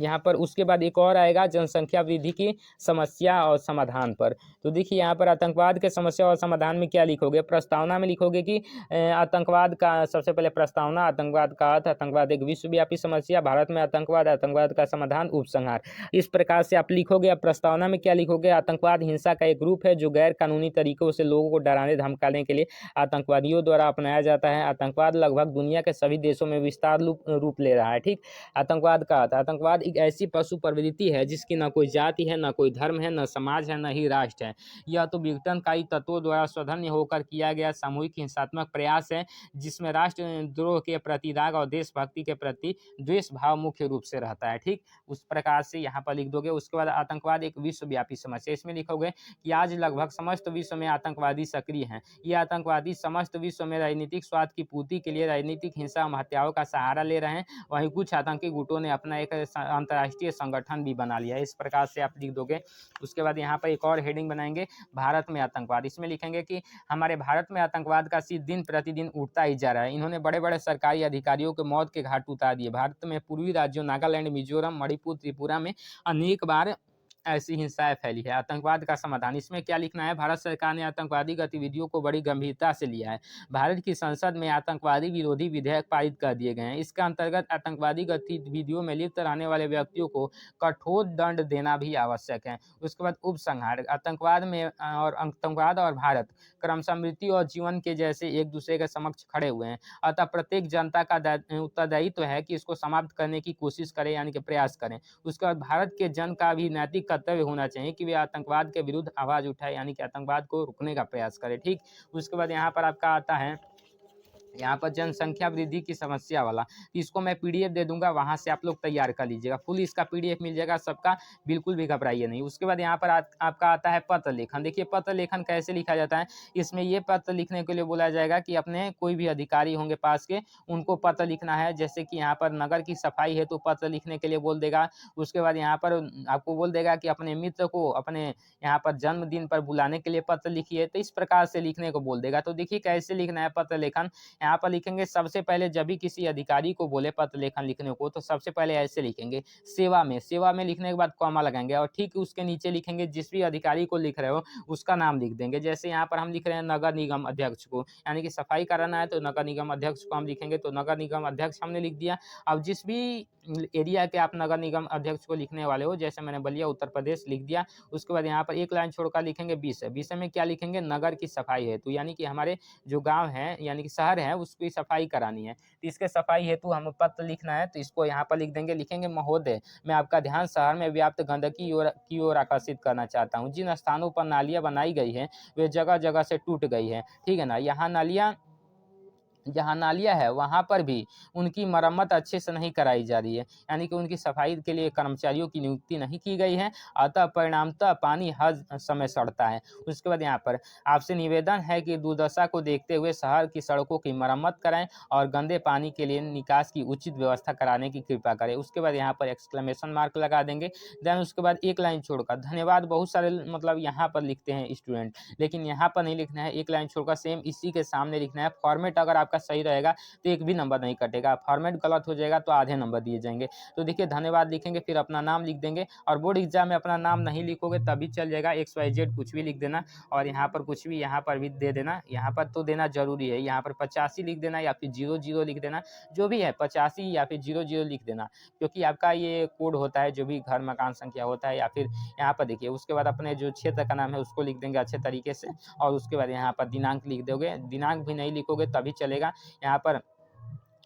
S2: यहाँ पर। उसके बाद एक और आएगा जनसंख्या वृद्धि की समस्या और समाधान पर। तो देखिए यहाँ पर आतंकवाद के समस्या और समाधान में क्या लिखोगे, प्रस्तावना में लिखोगे कि आतंकवाद का सबसे पहले प्रस्तावना, आतंकवाद का अर्थ, आतंकवाद एक विश्वव्यापी समस्या, भारत में आतंकवाद, आतंकवाद का समाधान, उपसंहार। इस प्रकार से आप लिखोगे। अब प्रस्तावना में क्या लिखोगे, आतंकवाद हिंसा का एक ग्रुप है जो गैर कानूनी तरीकों से लोगों को डराने धमकाने के लिए आतंकवादियों द्वारा अपनाया जाता है। आतंकवाद लगभग दुनिया के सभी देशों में विस्तार रूप ले रहा है। ठीक, आतंकवाद का अर्थ, आतंकवाद एक ऐसी पशु प्रवृत्ति है जिसकी न कोई जाति है, न कोई धर्म है, न समाज है, न ही राष्ट्र है। यह तो विघटनकारी तत्वों द्वारा स्वधन्य होकर किया गया सामूहिक हिंसात्मक प्रयास है जिसमें राष्ट्रद्रोह के प्रति दाग और देशभक्ति के प्रति द्वेष भाव मुख्य रूप से रहता है। ठीक, उस प्रकार से यहाँ पर लिख दोगे। उसके बाद आतंकवाद एक विश्वव्यापी समस्या। इसमें लिखोगे कि आज लगभग समस्त विश्व में आतंकवादी सक्रिय हैं। ये आतंकवादी समस्त विश्व में राजनीतिक स्वार्थ की पूर्ति के लिए राजनीतिक हिंसा और हत्याओं का सहारा ले रहे हैं। वहीं कुछ आतंकी गुटों ने अपना एक अंतर्राष्ट्रीय संगठन भी बना लिया है। इस प्रकार से आप लिख दोगे। उसके बाद यहाँ पर एक और हेडिंग बनाएंगे, भारत में आतंकवाद। इसमें लिखेंगे कि हमारे भारत में आतंकवाद का शीत दिन प्रतिदिन उठता ही जा रहा है। इन्होंने बड़े बड़े सरकारी अधिकारियों को मौत के घाट उतार दिए। भारत में पूर्वी राज्यों नागालैंड, मिजोरम, मणिपुर, त्रिपुरा में अनेक बार ऐसी हिंसाएं फैली है। आतंकवाद का समाधान, इसमें क्या लिखना है, भारत सरकार ने आतंकवादी गतिविधियों को बड़ी गंभीरता से लिया है। भारत की संसद में आतंकवादी विरोधी विधेयक पारित कर दिए गए हैं। इसके अंतर्गत आतंकवादी गतिविधियों में लिप्त रहने वाले व्यक्तियों को कठोर दंड देना भी आवश्यक है। उसके बाद उपसंहार, आतंकवाद और भारत क्रमशः मृत्यु और जीवन के जैसे एक दूसरे के समक्ष खड़े हुए हैं। अतः प्रत्येक जनता का उत्तरदायित्व है कि इसको समाप्त करने की कोशिश करें, यानी कि प्रयास करें। उसके बाद भारत के जन का भी नैतिक कर्तव्य होना चाहिए कि वे आतंकवाद के विरुद्ध आवाज उठाए, यानी कि आतंकवाद को रोकने का प्रयास करें। ठीक, उसके बाद यहाँ पर आपका आता है यहाँ पर जनसंख्या वृद्धि की समस्या वाला। इसको मैं पीडीएफ दे दूंगा, वहां से आप लोग तैयार कर लीजिएगा। फुल इसका पीडीएफ मिल जाएगा सबका, बिल्कुल भी घबराइए नहीं। उसके बाद यहाँ पर आपका आता है पत्र लेखन। देखिए पत्र लेखन कैसे लिखा जाता है। इसमें ये पत्र लिखने के लिए बोला जाएगा कि अपने कोई भी अधिकारी होंगे पास के, उनको पत्र लिखना है। जैसे कि यहाँ पर नगर की सफाई है तो पत्र लिखने के लिए बोल देगा। उसके बाद यहाँ पर आपको बोल देगा कि अपने मित्र को अपने यहाँ पर जन्मदिन पर बुलाने के लिए पत्र लिखिए। तो इस प्रकार से लिखने को बोल देगा। तो देखिए कैसे लिखना है पत्र लेखन। यहाँ पर लिखेंगे सबसे पहले जब भी किसी अधिकारी को बोले पत्र लेखन लिखने को, तो सबसे पहले ऐसे लिखेंगे, सेवा में लिखने के बाद कॉमा लगाएंगे और ठीक उसके नीचे लिखेंगे जिस भी अधिकारी को लिख रहे हो उसका नाम लिख देंगे। जैसे यहाँ पर हम लिख रहे हैं नगर निगम अध्यक्ष को, यानी कि सफाई कराना है तो नगर निगम अध्यक्ष को हम लिखेंगे। तो नगर निगम अध्यक्ष हमने लिख दिया। अब जिस भी एरिया के आप नगर निगम अध्यक्ष को लिखने वाले हो, जैसे मैंने बलिया उत्तर प्रदेश लिख दिया। उसके बाद यहाँ पर एक लाइन छोड़कर लिखेंगे विषय में क्या लिखेंगे, नगर की सफाई हेतु, यानी कि हमारे जो गांव है यानी कि शहर है उसकी सफाई करानी है। तो इसके सफाई हेतु हमें पत्र लिखना है, तो इसको यहाँ पर लिख देंगे। लिखेंगे महोदय, मैं आपका ध्यान शहर में व्याप्त गंदगी की ओर आकर्षित करना चाहता हूँ। जिन स्थानों पर नालियाँ बनाई गई है वे जगह जगह से टूट गई है। ठीक है ना। जहाँ नालियाँ है वहाँ पर भी उनकी मरम्मत अच्छे से नहीं कराई जा रही है, यानी कि उनकी सफाई के लिए कर्मचारियों की नियुक्ति नहीं की गई है। अतः परिणामतः पानी हर समय सड़ता है। उसके बाद यहाँ पर आपसे निवेदन है कि दुर्दशा को देखते हुए शहर की सड़कों की मरम्मत कराएं और गंदे पानी के लिए निकास की उचित व्यवस्था कराने की कृपा करें। उसके बाद यहाँ पर एक्सक्लेमेशन मार्क लगा देंगे। देन उसके बाद एक लाइन छोड़कर धन्यवाद, बहुत सारे मतलब यहाँ पर लिखते हैं स्टूडेंट, लेकिन यहाँ पर नहीं लिखना है। एक लाइन छोड़कर सेम इसी के सामने लिखना है। फॉर्मेट अगर आपका आपका सही रहेगा तो एक भी नंबर नहीं कटेगा, फॉर्मेट गलत हो जाएगा तो आधे नंबर दिए जाएंगे। तो देखिए धन्यवाद लिखेंगे, फिर अपना नाम लिख देंगे, और बोर्ड एग्जाम में अपना नाम नहीं लिखोगे तभी चल जाएगा, XYZ कुछ भी लिख देना, और यहाँ पर कुछ भी यहाँ पर भी दे देना, यहाँ पर तो देना जरूरी है, यहाँ पर 85 लिख देना या फिर 00 लिख देना, जो भी है 85 या फिर 00 लिख देना, क्योंकि आपका ये कोड होता है जो भी घर मकान संख्या होता है। या फिर यहाँ पर देखिए उसके बाद अपने जो क्षेत्र का नाम है उसको लिख देंगे अच्छे तरीके से, और उसके बाद यहाँ पर दिनांक लिख दोगे, दिनांक भी नहीं लिखोगे तभी चलेगा, यहाँ पर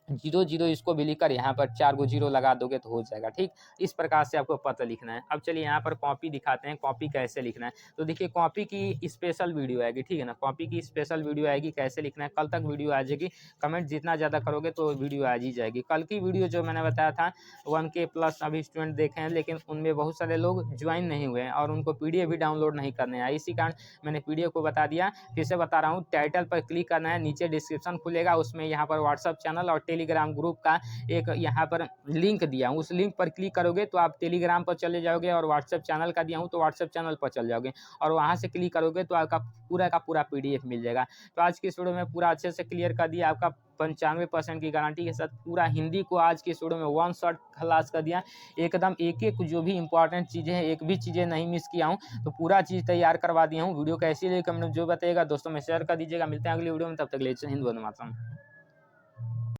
S2: 00 इसको भी लिखकर यहाँ पर 4 गो 0 लगा दोगे तो हो जाएगा। ठीक, इस प्रकार से आपको पत्र लिखना है। अब चलिए यहाँ पर कॉपी दिखाते हैं, कॉपी कैसे लिखना है। तो देखिए कॉपी की स्पेशल वीडियो आएगी, ठीक है ना, कॉपी की स्पेशल वीडियो आएगी, कैसे लिखना है कल तक वीडियो आ जाएगी। कमेंट जितना ज़्यादा करोगे तो वीडियो आ ही जाएगी। कल की वीडियो जो मैंने बताया था 1K प्लस अभी स्टूडेंट देखे हैं, लेकिन उनमें बहुत सारे लोग ज्वाइन नहीं हुए हैं और उनको PDF भी डाउनलोड नहीं करने हैं, इसी कारण मैंने PDF को बता दिया। फिर से बता रहा हूँ, टाइटल पर क्लिक करना है, नीचे डिस्क्रिप्शन खुलेगा, उसमें यहाँ पर व्हाट्सअप चैनल और टेलीग्राम ग्रुप का एक यहाँ पर लिंक दिया हूँ, उस लिंक पर क्लिक करोगे तो आप टेलीग्राम पर चले जाओगे, और व्हाट्सएप चैनल का दिया हूँ तो व्हाट्सएप चैनल पर चल जाओगे, और वहाँ से क्लिक करोगे तो आपका पूरा का पूरा PDF मिल जाएगा। तो आज की इस वीडियो में पूरा अच्छे से क्लियर कर दिया, आपका 95% की गारंटी के साथ पूरा हिंदी को आज की इस वीडियो में वन शॉट खलास कर दिया, एकदम एक एक जो भी इंपॉर्टेंट चीज़ें हैं एक भी चीज़ें नहीं मिस किया हूँ, तो पूरा चीज़ तैयार करवा दिया हूँ। वीडियो कैसी लगी कमेंट जो बताइएगा, दोस्तों में शेयर कर दीजिएगा। मिलते हैं अगली वीडियो में, तब तक के लिए जय हिंद, वंदे मातरम।